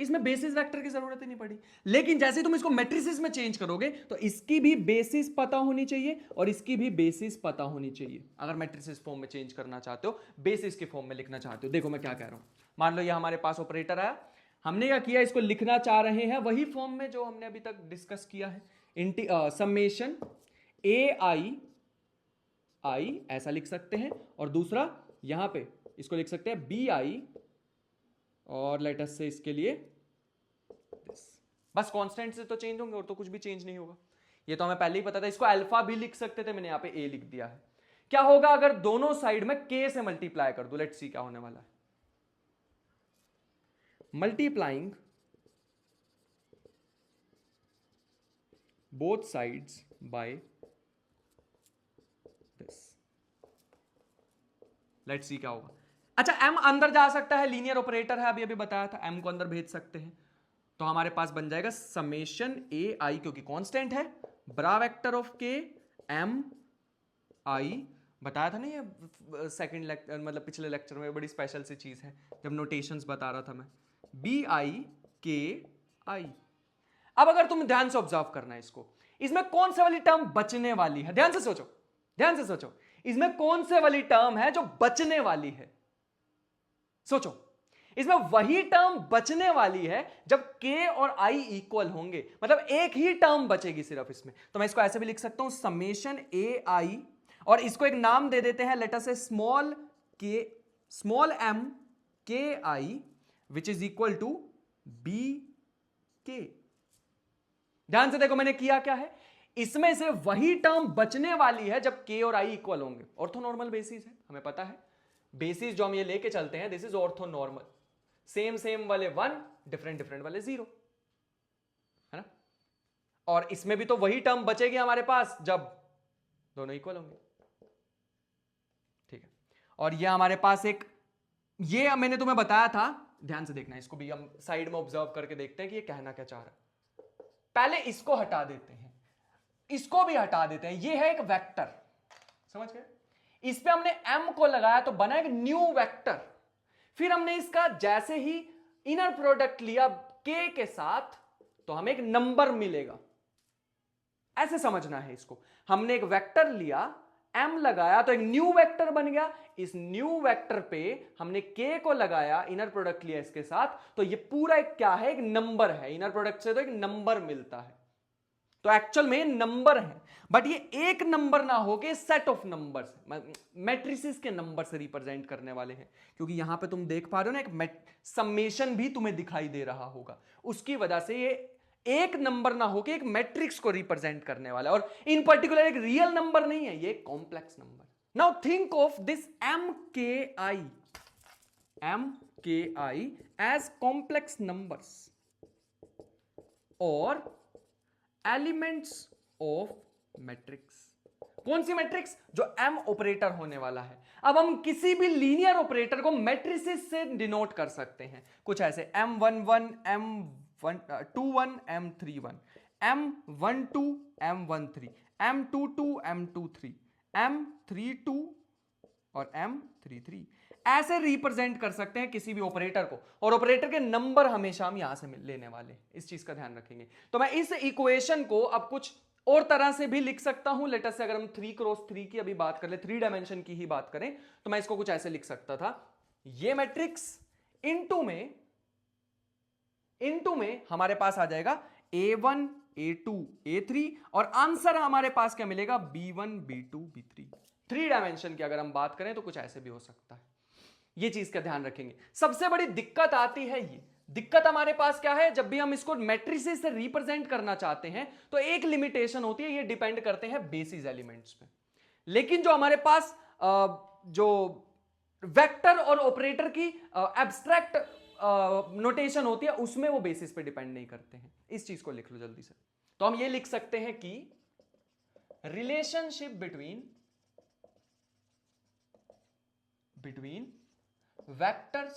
इसमें बेसिस वेक्टर की जरूरत ही नहीं पड़ी। लेकिन जैसे तुम इसको मैट्रिसेस में चेंज करोगे तो इसकी भी बेसिस पता होनी चाहिए और इसकी भी बेसिस पता होनी चाहिए। अगर मैट्रिसेस फॉर्म में चेंज करना चाहते हो, बेसिस के फॉर्म में लिखना चाहते हो। देखो मैं क्या कह रहा हूं, मान लो ये हमारे पास ऑपरेटर आया, हमने क्या किया, इसको लिखना चाह रहे हैं वही फॉर्म में जो हमने अभी तक डिस्कस किया है, समेशन ए आई ऐसा लिख सकते हैं, और दूसरा यहां पे इसको लिख सकते हैं बी आई, और लेट अस से इसके लिए दिस। बस कांस्टेंट से तो चेंज होंगे और तो कुछ भी चेंज नहीं होगा। ये तो हमें पहले ही पता था। इसको अल्फा भी लिख सकते थे, मैंने यहां पे ए लिख दिया है। क्या होगा अगर दोनों साइड में के से मल्टीप्लाई कर दो, लेट्स सी क्या होने वाला है। Multiplying both sides by this, let's see क्या होगा। अच्छा, m अंदर जा सकता है, लीनियर ऑपरेटर है, अभी अभी बताया था, m को अंदर भेज सकते हैं। तो हमारे पास बन जाएगा समेशन ए आई, क्योंकि कांस्टेंट है, बड़ा वेक्टर ऑफ के एम आई। बताया था ना ये सेकंड लेक्चर, मतलब पिछले लेक्चर में, बड़ी स्पेशल सी चीज है जब नोटेशंस बता रहा था मैं, बी आई के आई। अब अगर तुम ध्यान से ऑब्जर्व करना है इसको, इसमें कौन से वाली टर्म बचने वाली है, ध्यान से सोचो, ध्यान से सोचो, इसमें कौन से वाली टर्म है जो बचने वाली है। सोचो, इसमें वही टर्म बचने वाली है जब k और i इक्वल होंगे, मतलब एक ही टर्म बचेगी सिर्फ इसमें। तो मैं इसको ऐसे भी लिख सकता हूं, समेशन ए आई, और इसको एक नाम दे देते हैं, लेट अस से स्मॉल m के i which is equal to b के। ध्यान से देखो मैंने किया क्या है, इसमें से वही टर्म बचने वाली है जब k और i इक्वल होंगे। ऑर्थोनॉर्मल बेसिस है, हमें पता है। बेसिस जो हम ये लेके चलते हैं, this is orthonormal, same same वाले 1, डिफरेंट डिफरेंट वाले 0, है ना। और इसमें भी तो वही टर्म बचेगी हमारे पास जब दोनों इक्वल होंगे, ठीक है। और ये हमारे पास एक, ये मैंने तुम्हें बताया था, ध्यान से देखना, इसको भी हम साइड में ऑब्जर्व करके देखते हैं कि ये कहना क्या चाह रहा है। पहले इसको हटा देते हैं, इसको भी हटा देते हैं। ये है एक वेक्टर, समझ गए। इस पे हमने m को लगाया तो बना एक न्यू वेक्टर। फिर हमने इसका जैसे ही इनर प्रोडक्ट लिया k के साथ, तो हमें एक नंबर मिलेगा। ऐसे समझना है इसको। हमने एक वेक्टर लिया, m लगाया तो एक न्यू वेक्टर बन गया। इस न्यू वेक्टर पे हमने k को लगाया, इनर प्रोडक्ट लिया इसके साथ, तो ये पूरा एक क्या है, एक नंबर है। इनर प्रोडक्ट से तो एक नंबर मिलता है, तो एक्चुअल में नंबर है, बट ये एक नंबर ना हो के सेट ऑफ नंबर्स, मैट्रिसेस के नंबर से रिप्रेजेंट करने वाले हैं। क्योंकि यहां पे तुम देख पा रहे हो ना, एक समेशन भी तुम्हें दिखाई दे रहा होगा, उसकी वजह से ये एक नंबर ना हो के एक मैट्रिक्स को रिप्रेजेंट करने वाला है। और इन पर्टिकुलर एक रियल नंबर नहीं है, ये complex number. Now think of this mki as complex numbers और एलिमेंट्स ऑफ मैट्रिक्स। कौन सी मैट्रिक्स? जो m ऑपरेटर होने वाला है। अब हम किसी भी लीनियर ऑपरेटर को मैट्रिसेस से डिनोट कर सकते हैं, कुछ ऐसे m11 m21 m31 m12 m13 m22 m23 m32 और m33, ऐसे रिप्रेजेंट कर सकते हैं किसी भी ऑपरेटर को। और ऑपरेटर के नंबर हमेशा हम यहां से लेने वाले, इस चीज का ध्यान रखेंगे। तो मैं इस इक्वेशन को अब कुछ और तरह से भी लिख सकता हूं। लेट अस से अगर हम 3x3 की अभी बात कर ले, 3 डायमेंशन की ही बात करें, तो मैं इसको कुछ ऐसे लिख सकता था, ये मैट्रिक्स इनटू में हमारे पास आ जाएगा a1 a2 a3, और आंसर हमारे पास क्या मिलेगा, b1 b2 b3। 3 डायमेंशन की अगर हम बात करें तो कुछ ऐसे भी हो सकता है। ये चीज का ध्यान रखेंगे। सबसे बड़ी दिक्कत आती है, ये दिक्कत हमारे पास क्या है, जब भी हम इसको मैट्रिसेस से रिप्रेजेंट करना चाहते हैं तो एक लिमिटेशन होती है, ये डिपेंड करते हैं बेसिस एलिमेंट्स पे। लेकिन जो हमारे पास जो वेक्टर और ऑपरेटर की एब्स्ट्रैक्ट नोटेशन होती है, उसमें वो बेसिस पे डिपेंड नहीं करते हैं। इस चीज को लिख लो जल्दी से। तो हम ये लिख सकते हैं कि relationship between vectors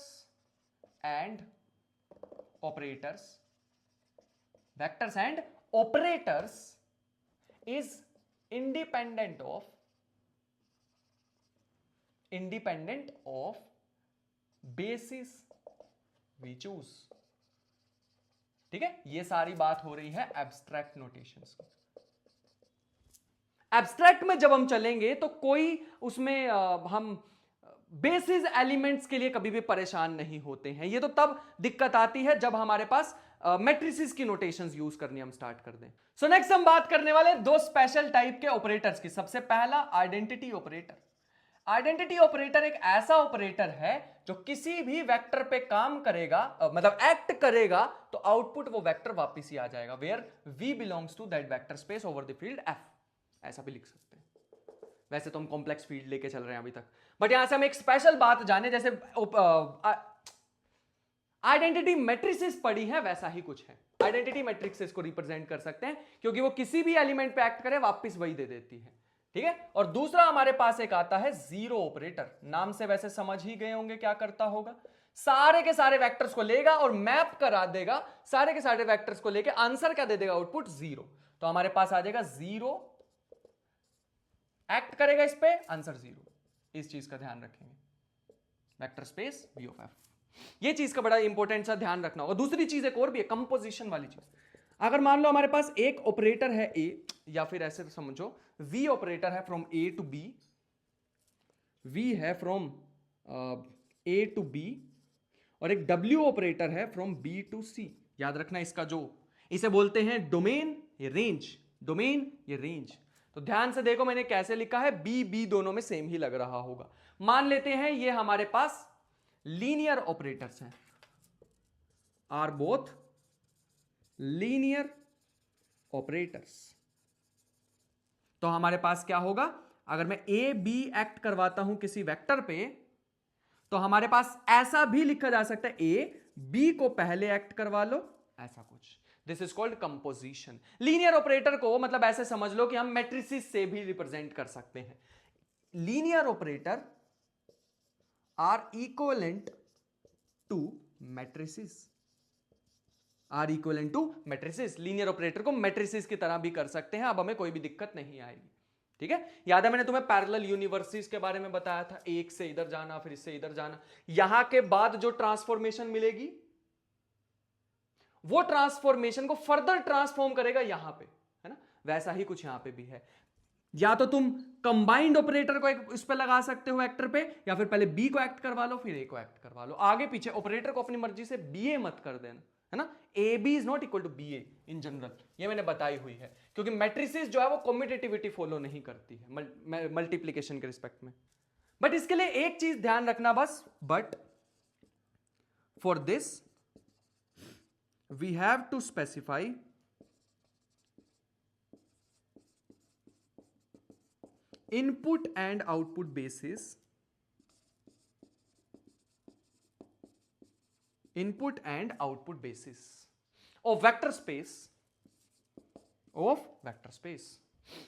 and operators is independent of basis we choose। ठीक है, ये सारी बात हो रही है एब्स्ट्रैक्ट नोटेशंस की। एब्स्ट्रैक्ट में जब हम चलेंगे तो कोई उसमें हम बेसिस एलिमेंट्स के लिए कभी भी परेशान नहीं होते हैं। ये तो तब दिक्कत आती है जब हमारे पास मैट्रिसेस की नोटेशंस यूज करनी हम स्टार्ट कर दें। सो नेक्स्ट हम बात करने वाले दो स्पेशल टाइप के ऑपरेटर्स की। सबसे पहला आइडेंटिटी ऑपरेटर। आइडेंटिटी ऑपरेटर एक ऐसा ऑपरेटर है जो किसी भी वेक्टर पे काम करेगा, मतलब एक्ट करेगा, तो आउटपुट वो वेक्टर वापस ही आ जाएगा, where v belongs to that vector space over the field f। ऐसा भी लिख सकते हैं। वैसे तो हम कॉम्प्लेक्स फील्ड लेके चल रहे हैं अभी तक, बट यहां से हम एक स्पेशल बात जाने, जैसे आइडेंटिटी मैट्रिसेस पढ़ी है वैसा ही कुछ है। आइडेंटिटी मैट्रिसेस को रिप्रेजेंट कर सकते हैं क्योंकि वो किसी भी एलिमेंट पे एक्ट करे वापस वही दे देती है। ठीक है, और दूसरा हमारे पास एक आता है जीरो ऑपरेटर। नाम से वैसे समझ ही गए होंगे क्या करता होगा, सारे के सारे वेक्टर्स को लेगा और मैप करा देगा, सारे के सारे वेक्टर्स को लेके आंसर क्या दे देगा, आउटपुट जीरो। तो हमारे पास आ जाएगा जीरो, एक्ट करेगा इस पे, आंसर जीरो। इस चीज का ध्यान रखेंगे, vector space v of f। ये चीज का बड़ा इंपॉर्टेंट सा ध्यान रखना होगा। दूसरी चीज एक और भी है, कंपोजिशन वाली चीज। अगर मान लो हमारे पास एक ऑपरेटर है a, या फिर ऐसे समझो v ऑपरेटर है from a to b, v है फ्रॉम a टू b, और एक w ऑपरेटर है फ्रॉम b टू c। याद रखना इसका जो इसे बोलते हैं डोमेन, ये रेंज, डोमेन ये रेंज। तो ध्यान से देखो मैंने कैसे लिखा है, बी बी दोनों में सेम ही लग रहा होगा। मान लेते हैं ये हमारे पास लीनियर ऑपरेटर्स हैं, आर बोथ लीनियर ऑपरेटर्स। तो हमारे पास क्या होगा, अगर मैं ए बी एक्ट करवाता हूं किसी वेक्टर पे, तो हमारे पास ऐसा भी लिखा जा सकता है, ए बी को पहले एक्ट करवा लो, ऐसा कुछ। This is called composition. Linear operator को मतलब ऐसे समझ लो कि हम मैट्रिसेस से भी रिप्रेजेंट कर सकते हैं। Linear operator are equivalent to matrices, are equivalent to matrices. Linear operator को मैट्रिसेस की तरह भी कर सकते हैं, अब हमें कोई भी दिक्कत नहीं आएगी। ठीक है, याद है मैंने तुम्हें पैरेलल यूनिवर्सिटीज के बारे में बताया था, एक से इधर जाना फिर इससे इधर जाना, यहां के बाद जो ट्रांसफॉर्मेशन मिलेगी वो ट्रांसफॉर्मेशन को फर्दर ट्रांसफॉर्म करेगा यहां पे, है ना। वैसा ही कुछ यहां पे भी है। या तो तुम कंबाइंड ऑपरेटर को एक इस पे लगा सकते हो वेक्टर पे, या फिर पहले बी को एक्ट करवा लो फिर ए को एक्ट करवा लो, आगे पीछे ऑपरेटर को अपनी मर्जी से बी ए मत कर देना, है ना। A B is not equal to B A in general, ये मैंने बताई हुई है, क्योंकि मैट्रिसेस जो है वो कम्यूटेटिविटी फॉलो नहीं करती है मल्टीप्लीकेशन के रिस्पेक्ट में। बट इसके लिए एक चीज ध्यान रखना बस, but for this we have to specify input and output basis, input and output basis of vector space, of vector space।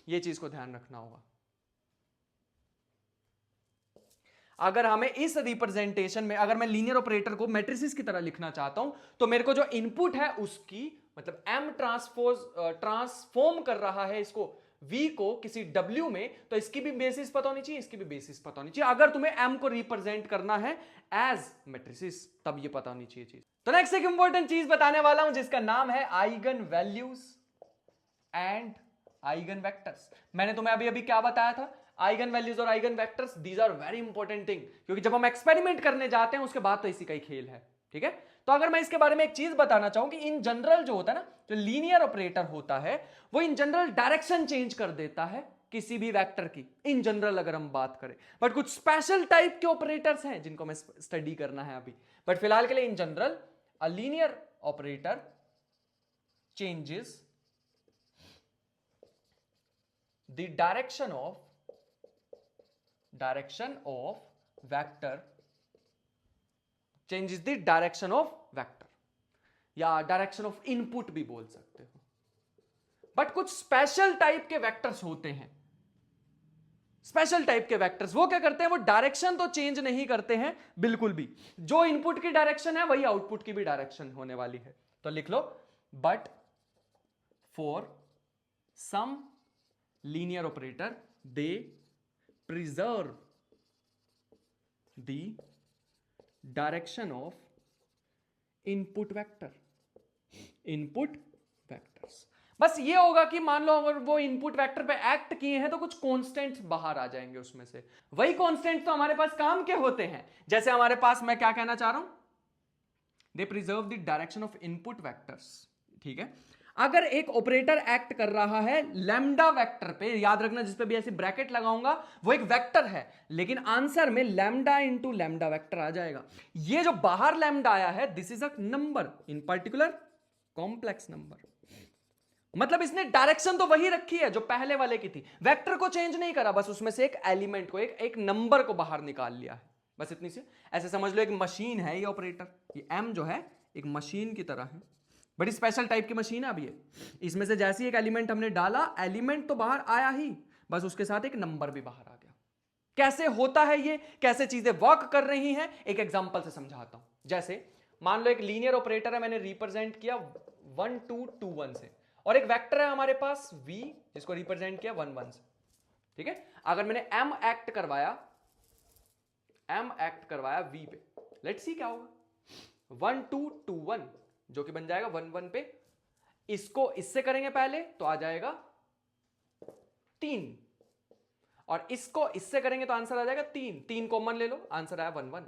ये चीज को ध्यान रखना होगा। अगर हमें इस रिप्रेजेंटेशन में, अगर मैं लीनियर ऑपरेटर को मैट्रिसेस की तरह लिखना चाहता हूं, तो मेरे को जो इनपुट है उसकी मतलब m ट्रांसफॉर्म कर रहा है इसको v को किसी w में, तो इसकी भी बेसिस पता होनी चाहिए, इसकी भी बेसिस पता होनी चाहिए। अगर तुम्हें m को रिप्रेजेंट करना है एज मैट्रिसेस, तब ये पता होनी चाहिए चीज। तो नेक्स्ट एक इंपॉर्टेंट चीज बताने वाला हूं जिसका नाम है eigen values and eigen vectors. मैंने तुम्हें अभी अभी क्या बताया था, आइगन वैल्यूज और eigen vectors, these are very important thing, क्योंकि जब हम एक्सपेरिमेंट करने जाते हैं उसके बाद तो इसी का ही खेल है, ठीक है। तो अगर मैं इसके बारे में एक चीज बताना चाहूं कि इन जनरल जो होता है ना, जो लीनियर ऑपरेटर होता है वो इन जनरल डायरेक्शन चेंज कर देता है किसी भी वेक्टर की, इन जनरल अगर हम बात करें। बट कुछ स्पेशल टाइप के ऑपरेटर्स हैं जिनको मैं स्टडी करना है अभी, बट फिलहाल के लिए in general a linear operator changes the direction of vector, changes the direction of vector, या डायरेक्शन ऑफ इनपुट भी बोल सकते हो। बट कुछ स्पेशल टाइप के वेक्टर्स होते हैं, स्पेशल टाइप के वेक्टर्स, वो क्या करते हैं, वो डायरेक्शन तो चेंज नहीं करते हैं बिल्कुल भी, जो इनपुट की डायरेक्शन है वही आउटपुट की भी डायरेक्शन होने वाली है। तो लिख लो, but for some linear operator they preserve the direction of input vector, input vectors. बस ये होगा कि मान लो अगर वो इनपुट वेक्टर पे एक्ट किए हैं तो कुछ कांस्टेंट्स बाहर आ जाएंगे उसमें से। वही कांस्टेंट्स तो हमारे पास काम के होते हैं, जैसे हमारे पास, मैं क्या कहना चाह रहा हूं, they preserve the direction of input vectors, ठीक है। अगर एक ऑपरेटर एक्ट कर रहा है लैम्डा वेक्टर पे, याद रखना जिस पे भी ऐसे ब्रैकेट लगाऊंगा वो एक वेक्टर है, लेकिन आंसर में लैम्डा इंटू लैम्डा वेक्टर आ जाएगा। ये जो बाहर लैम्डा आया है, this is a number, in particular complex number. मतलब इसने डायरेक्शन तो वही रखी है जो पहले वाले की थी, वेक्टर को चेंज नहीं करा, बस उसमें से एक एलिमेंट को, एक नंबर को बाहर निकाल लिया है, बस इतनी सी। ऐसे समझ लो एक मशीन है ये ऑपरेटर, ये m जो है एक मशीन की तरह है, बड़ी स्पेशल टाइप की मशीन है। अब ये इसमें से जैसे एक एलिमेंट हमने डाला, एलिमेंट तो बाहर आया ही, बस उसके साथ एक नंबर भी बाहर आ गया। कैसे होता है ये, कैसे चीजें वर्क कर रही हैं, एक एग्जांपल से समझाता हूं। जैसे मान लो एक लीनियर ऑपरेटर है, मैंने रिप्रेजेंट किया 1 2 2 1 से, और एक वेक्टर है हमारे पास v जिसको रिप्रेजेंट किया 1 1 से, ठीक है। अगर मैंने m एक्ट करवाया v पे, लेट्स सी क्या होगा, 1 2 2 1 जो कि बन जाएगा 1 1 पे, इसको इससे करेंगे पहले तो आ जाएगा 3, और इसको इससे करेंगे तो आंसर आ जाएगा 3, 3 कॉमन ले लो, आंसर आया 1 1।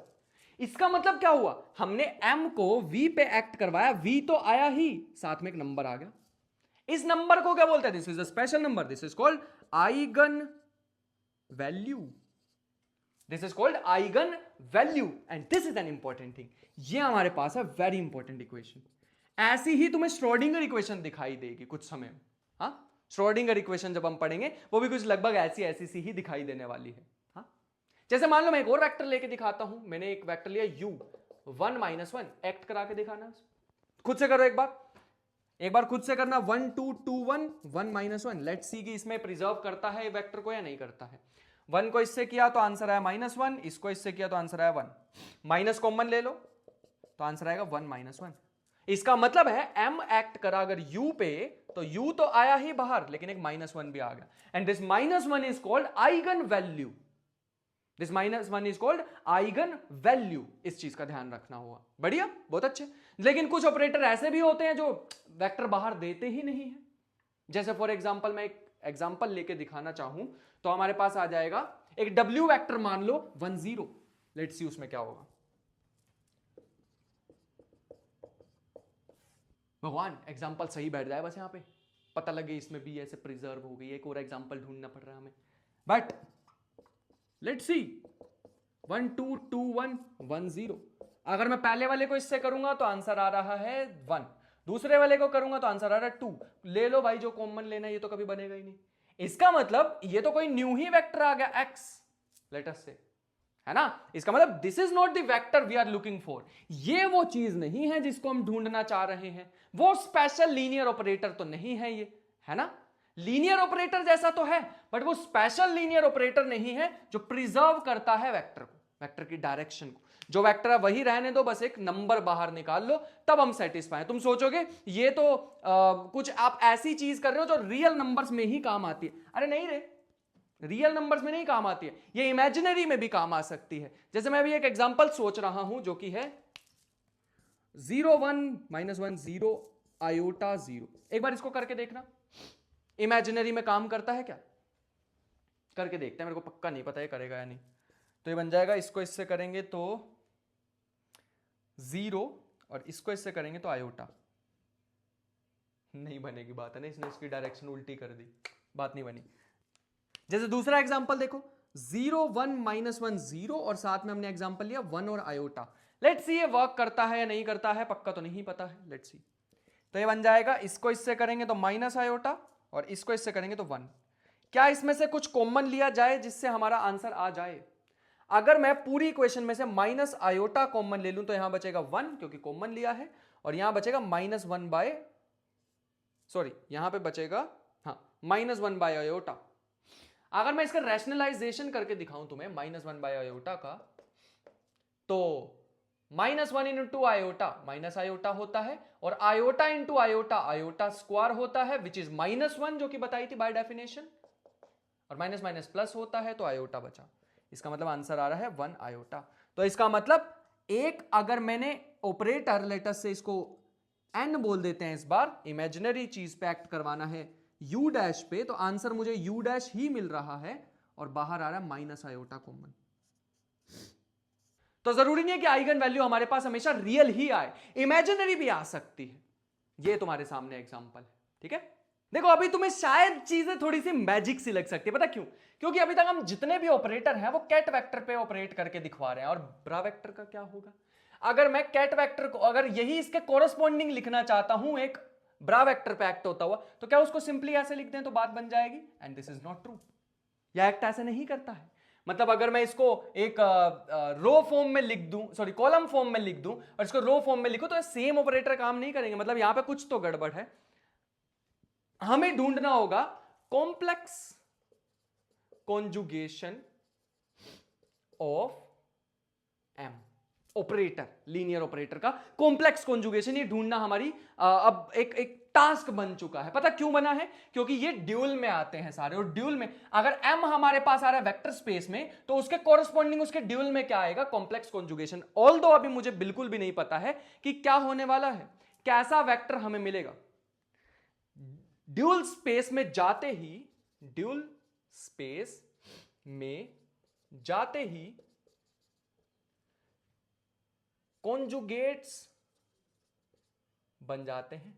इसका मतलब क्या हुआ, हमने m को v पे एक्ट करवाया, v तो आया ही, साथ में एक नंबर आ गया। इस नंबर को क्या बोलते हैं, this is a special number, this is called eigen value, this is called eigen value, and this is an important thing. ये हमारे पास है वेरी इंपॉर्टेंट इक्वेशन। ऐसी ही तुम्हें श्रोडिंगर इक्वेशन दिखाई देगी कुछ समय में, हाँ, श्रोडिंगर इक्वेशन जब हम पढ़ेंगे वो भी कुछ लगभग ऐसी सी ही दिखाई देने वाली है, हाँ। जैसे मान लो मैं एक और वेक्टर लेके दिखाता हूं, मैंने एक वेक्टर लिया u 1 1 एक्ट करा के दिखाना, खुद से करो एक बार खुद से करना, 1 2 2 1 1 1, लेट्स सी कि इसमें प्रिजर्व करता है वेक्टर को या नहीं करता है। 1 को इससे किया तो आंसर आया -1, इसको इससे किया तो आंसर आया 1, माइनस कॉमन ले लो तो आंसर आएगा 1 -1। इसका मतलब है m एक्ट करा अगर u पे तो u तो आया ही बाहर, लेकिन एक -1 भी आ गया, and this -1 is called eigen value, this -1 is called eigen value. इस चीज का ध्यान रखना होगा, बढ़िया, बहुत अच्छे। लेकिन कुछ ऑपरेटर ऐसे भी होते हैं जो वेक्टर बाहर देते ही नहीं है, जैसे फॉर एग्जांपल मैं एक एग्जांपल लेके दिखाना चाहूं तो हमारे पास आ जाएगा एक W वेक्टर मान लो 1 0। लेट्स सी उसमें क्या होगा। भगवान एग्जांपल सही बैठ जाए बस, यहां पे पता लगे इसमें भी ऐसे प्रिजर्व हो गई, एक और एग्जांपल ढूंढना पड़ रहा है हमें। But let's see 1 2 2 1 1 0। अगर मैं पहले वाले को इससे करूंगा तो आंसर आ रहा है 1, दूसरे वाले को करूंगा तो आंसर आ रहा है 2। ले लो भाई जो कॉमन लेना है, ये तो कभी बनेगा ही नहीं। इसका मतलब ये तो कोई न्यू ही वेक्टर आ गया x, लेट अस से, है ना। इसका मतलब this is not the vector we are looking for. ये वो चीज नहीं है जिसको हम ढूंढना चाह रहे हैं, वो स्पेशल लीनियर ऑपरेटर तो नहीं है ये, है ना। लीनियर ऑपरेटर जैसा तो है बट वो स्पेशल लीनियर ऑपरेटर नहीं है जो प्रिजर्व करता है वेक्टर को, वेक्टर की डायरेक्शन को। जो वेक्टर है वही रहने दो, बस एक नंबर बाहर निकाल लो, तब हम सेटिस्फाई। तुम सोचोगे ये तो कुछ आप ऐसी चीज कर रहे हो जो रियल नंबर्स में ही काम आती है। अरे नहीं रे, रियल नंबर्स में नहीं काम आती है, ये इमेजिनरी में भी काम आ सकती है। जैसे मैं अभी एक एग्जांपल सोच रहा हूं जो कि है 0 1 -1 0 आयोटा 0। एक बार इसको करके देखना, इमेजिनरी में काम करता है क्या, करके देखते हैं। मेरे को पक्का नहीं पता है करेगा या नहीं। तो ये बन जाएगा, इसको इससे करेंगे तो 0 और इसको इससे करेंगे तो आयोटा। नहीं बनेगी बात, है ना, इसने इसकी डायरेक्शन उल्टी कर दी, बात नहीं बनी। जैसे दूसरा एग्जांपल देखो 0 1 -1 0 और साथ में हमने एग्जांपल लिया 1 और आयोटा। लेट्स सी ये वर्क करता है या नहीं करता है, पक्का तो नहीं पता है, लेट्स सी। तो ये बन जाएगा, इसको इससे करेंगे तो माइनस आयोटा और इसको इससे करेंगे तो 1। क्या इसमें से कुछ कॉमन लिया जाए जिससे हमारा आंसर आ जाए? अगर मैं पूरी इक्वेशन में से माइनस आयोटा कॉमन ले लूं तो यहां बचेगा 1 क्योंकि कॉमन लिया है, और यहां बचेगा -1 बाय, सॉरी यहां पे बचेगा हाँ -1 बाय आयोटा। अगर मैं इसका रैशनलाइजेशन करके दिखाऊं तुम्हें -1 बाय आयोटा का, तो -1 इंटू आयोटा माइनस आयोटा होता है, और iota into iota iota square होता है, विच इज -1 जो कि बताई थी बाय डेफिनेशन, और माइनस माइनस प्लस होता है तो आयोटा बचा। इसका मतलब आंसर आ रहा है 1 आयोटा। तो इसका मतलब एक, अगर मैंने ऑपरेटर लेटस से इसको n बोल देते हैं, इस बार इमेजिनरी चीज पे एक्ट करवाना है u डैश पे, तो आंसर मुझे u डैश ही मिल रहा है और बाहर आ रहा है माइनस आयोटा कॉमन। तो जरूरी नहीं है कि आइगन वैल्यू हमारे पास हमेशा रियल ही आए, इमेजिनरी भी आ सकती है। ये तुम्हारे सामने एग्जांपल है, ठीक है। देखो अभी तुम्हें शायद चीजें थोड़ी सी मैजिक सी लग सकती है, पता क्यों? क्योंकि अभी तक हम जितने भी ऑपरेटर हैं वो कैट वेक्टर पे ऑपरेट करके दिखवा रहे हैं, और ब्रा वेक्टर का क्या होगा? अगर मैं कैट वेक्टर को, अगर यही इसके कोरस्पॉन्डिंग लिखना चाहता हूं एक ब्रा वेक्टर पे एक्ट होता हुआ, तो क्या उसको सिंपली ऐसे लिख दें तो बात बन जाएगी? And this is not true. यह एक्ट ऐसे नहीं करता है। मतलब अगर मैं इसको एक रो फॉर्म में लिख दूं, सॉरी कॉलम फॉर्म में लिख दूं और इसको रो फॉर्म में लिखूं, तो सेम ऑपरेटर काम नहीं करेंगे। मतलब यहां पे कुछ तो गड़बड़ है। हमें ढूंढना होगा complex conjugation of M, operator, linear operator का कॉम्प्लेक्स कॉन्जुगेशन। ये ढूंढना हमारी अब एक टास्क बन चुका है। पता क्यों बना है? क्योंकि ये ड्यूल में आते हैं सारे, और ड्यूल में अगर m हमारे पास आ रहा है वेक्टर स्पेस में, तो उसके कॉरस्पॉन्डिंग उसके ड्यूल में क्या आएगा? Complex conjugation. ऑल्दो अभी मुझे बिल्कुल भी नहीं पता है कि क्या होने वाला है, कैसा वेक्टर हमें मिलेगा। ड्यूल स्पेस में जाते ही, ड्यूल स्पेस में जाते ही कॉन्जुगेट्स बन जाते हैं।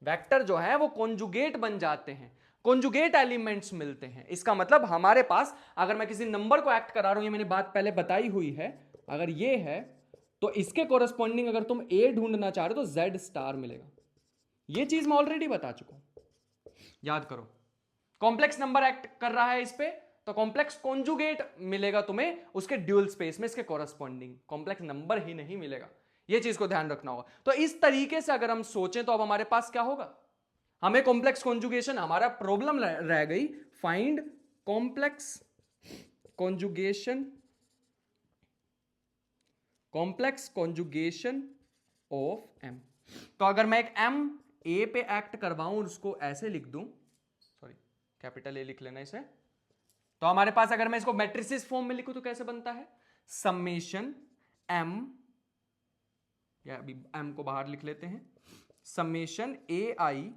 वेक्टर जो है वो कॉन्जुगेट बन जाते हैं, कॉन्जुगेट एलिमेंट्स मिलते हैं। इसका मतलब हमारे पास, अगर मैं किसी नंबर को एक्ट करा रहा हूं, ये मैंने बात पहले बताई हुई है, अगर ये है तो इसके कोरस्पॉन्डिंग अगर तुम a ढूंढना चाह रहे हो तो z स्टार मिलेगा। ये चीज मैं ऑलरेडी बता चुका हूं, याद करो। कॉम्प्लेक्स नंबर एक्ट कर रहा है इस पे, तो कॉम्प्लेक्स कॉन्जुगेट मिलेगा तुम्हें उसके ड्यूल स्पेस में, इसके कॉरस्पॉन्डिंग कॉम्प्लेक्स नंबर ही नहीं मिलेगा। ये चीज को ध्यान रखना होगा। तो इस तरीके से अगर हम सोचें तो अब हमारे पास क्या होगा? हमें कॉम्प्लेक्स कॉन्जुगेशन, हमारा प्रॉब्लम रह गई find complex conjugation, complex conjugation of M. तो अगर मैं एक एम ए पे एक्ट करवाऊं, उसको ऐसे लिख दूं, सॉरी कैपिटल ए लिख लेना इसे, तो हमारे पास अगर मैं इसको मैट्रिसेस फॉर्म में लिखूं तो कैसे बनता है? समेशन एम, या अभी एम को बाहर लिख लेते हैं, summation a I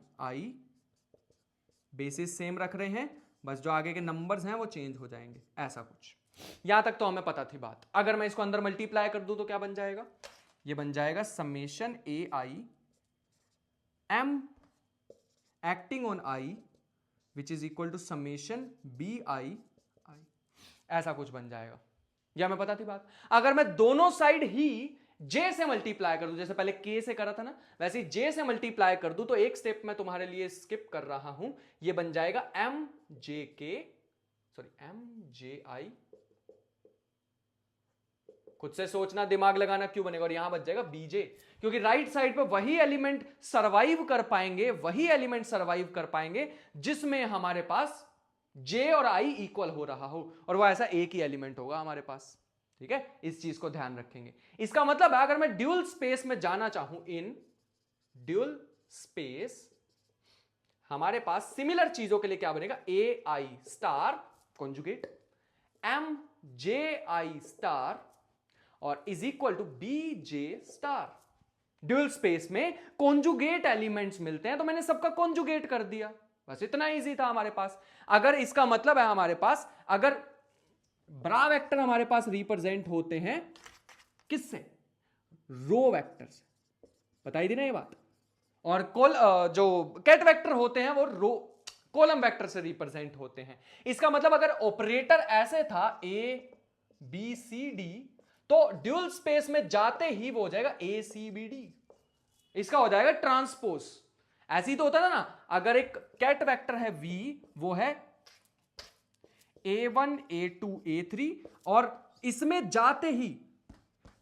basis same रख रहे हैं, बस जो आगे के नंबर्स हैं वो चेंज हो जाएंगे, ऐसा कुछ। यहां तक तो हमें पता थी बात। अगर मैं इसको अंदर मल्टीप्लाई कर दूं तो क्या बन जाएगा? ये बन जाएगा summation a i M acting on i which is equal to summation b i, ऐसा कुछ बन जाएगा। यह हमें पता थी बात। अगर मैं दोनों साइड ही जे से मल्टीप्लाई कर दूं, जैसे पहले के से करा था ना, वैसे ही जे से मल्टीप्लाई कर दूं, तो एक स्टेप मैं तुम्हारे लिए स्किप कर रहा हूं, ये बन जाएगा एम जे आई। खुद से सोचना, दिमाग लगाना क्यों बनेगा, और यहां बच जाएगा बीजे, क्योंकि राइट साइड पे वही एलिमेंट सर्वाइव कर पाएंगे जिसमें हमारे पास जे और आई इक्वल हो रहा हो, और वह ऐसा एक ही एलिमेंट होगा हमारे पास। ठीक है, इस चीज को ध्यान रखेंगे। इसका मतलब है अगर मैं ड्यूल स्पेस में जाना चाहूं, इन ड्यूल स्पेस, हमारे पास सिमिलर चीजों के लिए क्या बनेगा? A i star conjugate M j i star और is equal to b j star. Dual space में कॉन्जुगेट एलिमेंट्स मिलते हैं, तो मैंने सबका कॉन्जुगेट कर दिया, बस इतना इजी था हमारे पास। अगर इसका मतलब है हमारे पास, अगर ब्रा वेक्टर हमारे पास रिप्रेजेंट होते हैं किससे? रो वेक्टर से, बताई दी ना ये बात। और जो कैट वेक्टर होते हैं वो रो कॉलम वेक्टर से रिप्रेजेंट होते हैं। इसका मतलब अगर ऑपरेटर ऐसे था ए बी सी डी, तो ड्यूल स्पेस में जाते ही वो हो जाएगा ए सी बी डी, इसका हो जाएगा ट्रांसपोज। ऐसे ही तो होता था ना, अगर एक कैट वेक्टर है v, वो है a1 a2 a3, और इसमें जाते ही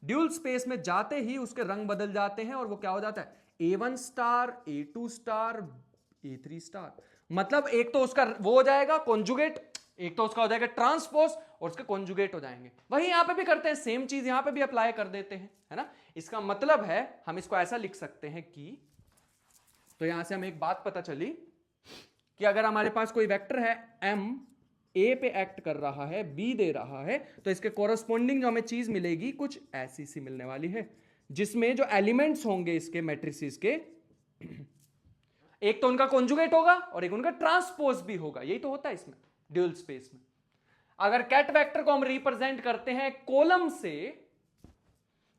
ड्यूल स्पेस में जाते ही उसके रंग बदल जाते हैं, और वो क्या हो जाता है? a1 star a2 star a3 star. मतलब एक तो उसका वो हो जाएगा कॉन्जुगेट, एक तो उसका हो जाएगा ट्रांसपोज, और उसके कॉन्जुगेट हो जाएंगे। वही यहां पे भी करते हैं, सेम चीज यहां पे भी अप्लाई कर देते हैं, है ना। इसका मतलब है हम इसको ऐसा लिख सकते हैं कि, तो यहां से हमें एक बात पता चली कि अगर हमारे पास कोई वेक्टर है m ए पे एक्ट कर रहा है, बी दे रहा है, तो इसके कोरस्पोंडिंग जो हमें चीज मिलेगी कुछ ऐसी सी मिलने वाली है, जिसमें जो एलिमेंट्स होंगे इसके मैट्रिसेस के, एक तो उनका कॉन्जुगेट होगा और एक उनका ट्रांसपोज भी होगा। यही तो होता है इसमें ड्यूल स्पेस में। अगर कैट वेक्टर को हम रिप्रेजेंट करते हैं कॉलम से,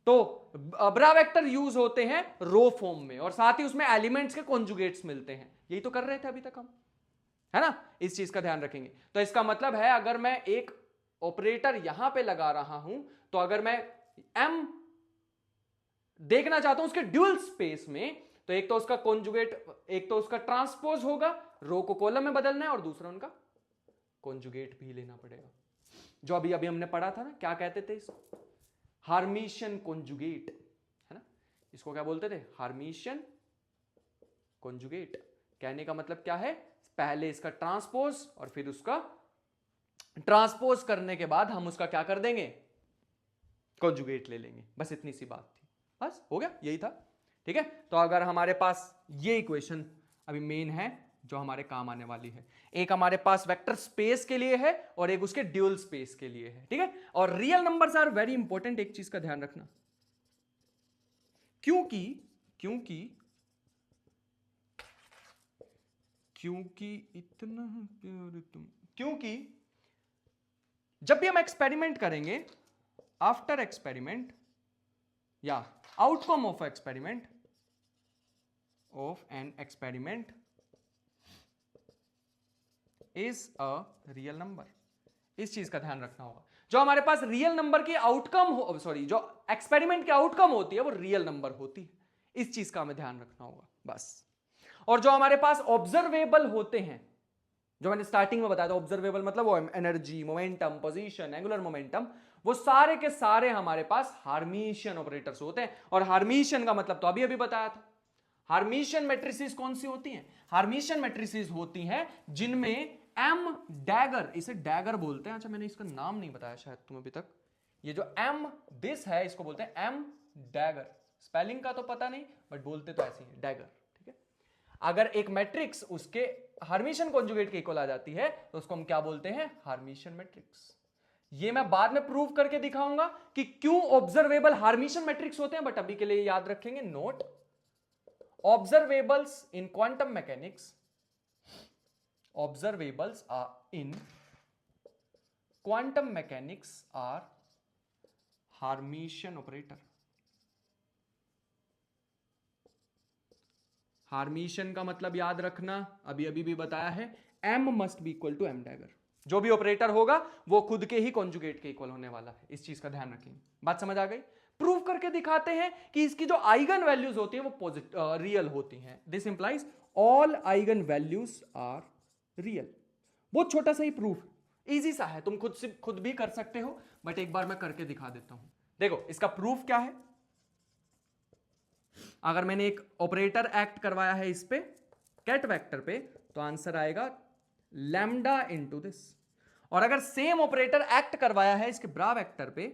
तो ब्रा वेक्टर यूज होते हैं रो फॉर्म में, और साथ ही उसमें एलिमेंट्स के कॉन्जुगेट्स मिलते हैं। यही तो कर रहे थे अभी तक हम, है ना। इस चीज का ध्यान रखेंगे। तो इसका मतलब है अगर मैं एक ऑपरेटर यहां पे लगा रहा हूं, तो अगर मैं m देखना चाहता हूं उसके ड्यूल स्पेस में, तो एक तो उसका कॉन्जुगेट, एक तो उसका ट्रांसपोज होगा, रो को कॉलम में बदलना है, और दूसरा उनका कॉन्जुगेट भी लेना पड़ेगा। जो अभी अभी हमने पढ़ा था ना, क्या कहते थे इसको? हार्मिशियन कॉन्जुगेट, है ना। इसको क्या बोलते थे? हार्मिशियन कॉन्जुगेट। कहने का मतलब क्या है? पहले इसका ट्रांसपोज और फिर उसका ट्रांसपोज करने के बाद हम उसका क्या कर देंगे? कॉन्जुगेट ले लेंगे। बस इतनी सी बात थी, बस हो गया, यही था। ठीक है, तो अगर हमारे पास ये इक्वेशन अभी मेन है जो हमारे काम आने वाली है, एक हमारे पास वेक्टर स्पेस के लिए है और एक उसके ड्यूल स्पेस के लिए है। ठीक है, और real numbers are very important. एक चीज का ध्यान रखना, क्योंकि इतना प्यार तुम, क्योंकि जब भी हम एक्सपेरिमेंट करेंगे, आफ्टर एक्सपेरिमेंट या outcome of experiment, of an experiment is a real number. इस चीज का ध्यान रखना होगा। जो हमारे पास रियल नंबर की आउटकम हो, सॉरी, जो एक्सपेरिमेंट की आउटकम होती है वो रियल नंबर होती है। इस चीज का हमें ध्यान रखना होगा बस। और जो हमारे पास ऑब्जर्वेबल होते हैं, जो मैंने स्टार्टिंग में बताया था, ऑब्जर्वेबल मतलब वो energy, momentum, position, angular momentum, वो सारे के सारे हमारे पास हार्मिशियन ऑपरेटर्स होते हैं। और हार्मिशियन का मतलब तो अभी अभी बताया था। हार्मिशियन मैट्रिसेस कौन सी होती हैं? हार्मिशियन मैट्रिसेस होती हैं जिनमें एम डैगर, इसे डैगर बोलते हैं। अच्छा, मैंने इसका नाम नहीं बताया शायद तुम अभी तक। ये जो एम दिस है, इसको बोलते हैं एम डैगर। स्पेलिंग का तो पता नहीं, बट बोलते तो ऐसे ही है, डैगर। ठीक है, अगर एक मैट्रिक्स उसके हार्मिशियन कॉन्जुगेट के इक्वल आ जाती है तो उसको हम क्या बोलते हैं? हार्मिशियन मैट्रिक्स। ये मैं बाद में प्रूव करके दिखाऊंगा कि क्यों ऑब्जर्वेबल हार्मिशियन मैट्रिक्स होते हैं, बट अभी के लिए याद रखेंगे note observables in quantum mechanics, observables are in quantum mechanics are Hermitian operator. हार्मिशियन का मतलब याद रखना, अभी अभी भी बताया है, m must be equal to m dagger. जो भी ऑपरेटर होगा वो खुद के ही कॉन्जुगेट के इक्वल होने वाला है, इस चीज का ध्यान रखेंगे। बात समझ आ गई? प्रूव करके दिखाते हैं कि इसकी जो आइगन वैल्यूज होती है वो रियल होती हैं। This implies all eigen values are real. बहुत छोटा सा ही प्रूफ, इजी सा है, तुम खुद भी कर सकते हो, बट एक बार मैं करके दिखा देता हूं। देखो इसका प्रूफ क्या है। अगर मैंने एक ऑपरेटर एक्ट करवाया है इस पे कैट वेक्टर पे, तो आंसर आएगा लैम्डा इनटू दिस। और अगर सेम ऑपरेटर एक्ट करवाया है इसके ब्रा वेक्टर पे,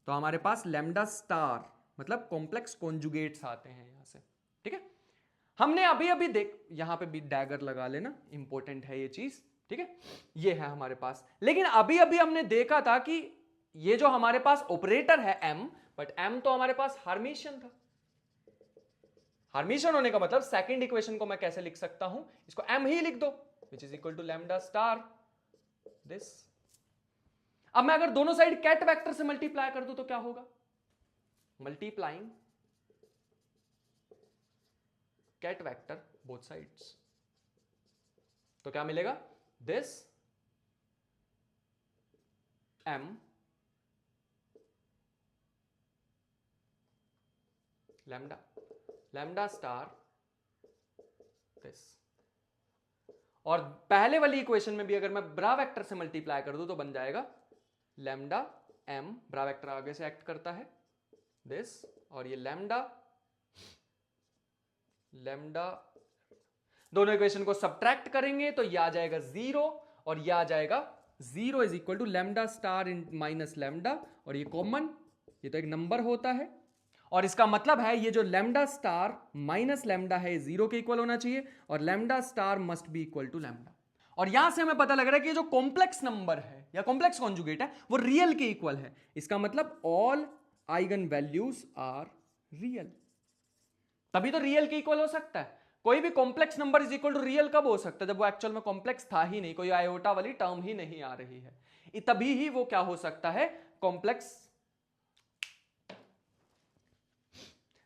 तो हमारे पास लैम्डा स्टार, मतलब कॉम्प्लेक्स कॉन्जुगेट्स आते हैं यहां से। ठीक है, हमने अभी अभी यहां पे भी डैगर लगा लेना, इंपॉर्टेंट है ये चीज। ठीक है, ये है हमारे पास। लेकिन अभी अभी हमने देखा था कि ये जो हमारे पास ऑपरेटर है m, बट m तो हमारे पास हार्मिशियन था। हार्मिशियन होने का मतलब सेकंड इक्वेशन को मैं कैसे लिख सकता हूं, इसको m ही लिख दो, which is equal to lambda star this. अब मैं अगर दोनों साइड कैट वेक्टर से मल्टीप्लाई कर दूं तो क्या होगा, multiplying ket vector both sides, तो क्या मिलेगा, this m lambda, lambda star this. और पहले वाली इक्वेशन में भी अगर मैं ब्रा वेक्टर से मल्टीप्लाई कर दूं तो बन जाएगा लैम्डा m, ब्रा वेक्टर आगे से एक्ट करता है दिस, और ये लैम्डा, लैम्डा दोनों इक्वेशन को सब्ट्रैक्ट करेंगे तो ये आ जाएगा 0, और ये आ जाएगा 0 is equal to lambda star in minus lambda, और ये कॉमन, ये तो एक नंबर होता है, और इसका मतलब है ये जो लैम्डा स्टार माइनस लैम्डा है 0 के इक्वल होना चाहिए, और lambda star must be equal to lambda. और यहां से हमें पता लग रहा है कि जो कॉम्प्लेक्स नंबर है या कॉम्प्लेक्स कॉन्जुगेट है वो रियल के इक्वल है। इसका मतलब all eigen values are real, तभी तो रियल के इक्वल हो सकता है। कोई भी complex number is equal to real कब हो सकता है, जब वो एक्चुअल में कॉम्प्लेक्स था ही नहीं, कोई आयोटा वाली टर्म ही नहीं आ रही है, तभी ही वो क्या हो सकता है, complex.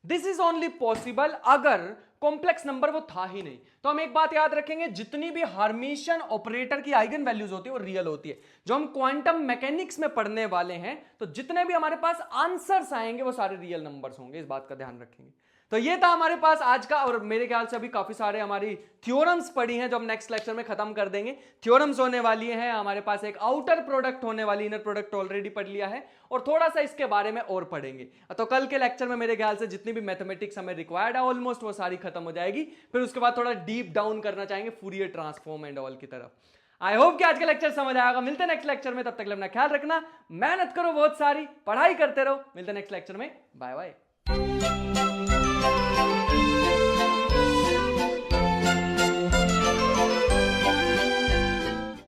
This is only possible अगर कॉम्प्लेक्स नंबर वो था ही नहीं। तो हम एक बात याद रखेंगे, जितनी भी हार्मिशियन ऑपरेटर की आइगन वैल्यूज होती है वो रियल होती है। जो हम क्वांटम मैकेनिक्स में पढ़ने वाले हैं, तो जितने भी हमारे पास आंसर्स आएंगे वो सारे रियल नंबर्स होंगे, इस बात का ध्यान रखेंगे। तो ये था हमारे पास आज का, और मेरे ख्याल से अभी काफी सारे हमारी थ्योरम्स पढ़ी हैं जो हम नेक्स्ट लेक्चर में खत्म कर देंगे। थ्योरम्स होने वाली हैं हमारे पास, एक आउटर प्रोडक्ट होने वाली, इनर प्रोडक्ट ऑलरेडी पढ़ लिया है, और थोड़ा सा इसके बारे में और पढ़ेंगे। तो कल के लेक्चर में मेरे ख्याल से जितनी भी मैथमेटिक्स हमें रिक्वायर्ड है ऑलमोस्ट वो सारी खत्म हो जाएगी। फिर उसके बाद थोड़ा डीप डाउन करना चाहेंगे फूरियर ट्रांसफॉर्म एंड ऑल की तरफ। आई होप कि आज का लेक्चर समझ आएगा। मिलते हैं नेक्स्ट लेक्चर में, तब तक अपना ख्याल रखना, मेहनत करो बहुत सारी, पढ़ाई करते रहो। मिलते हैं नेक्स्ट लेक्चर में, बाय बाय।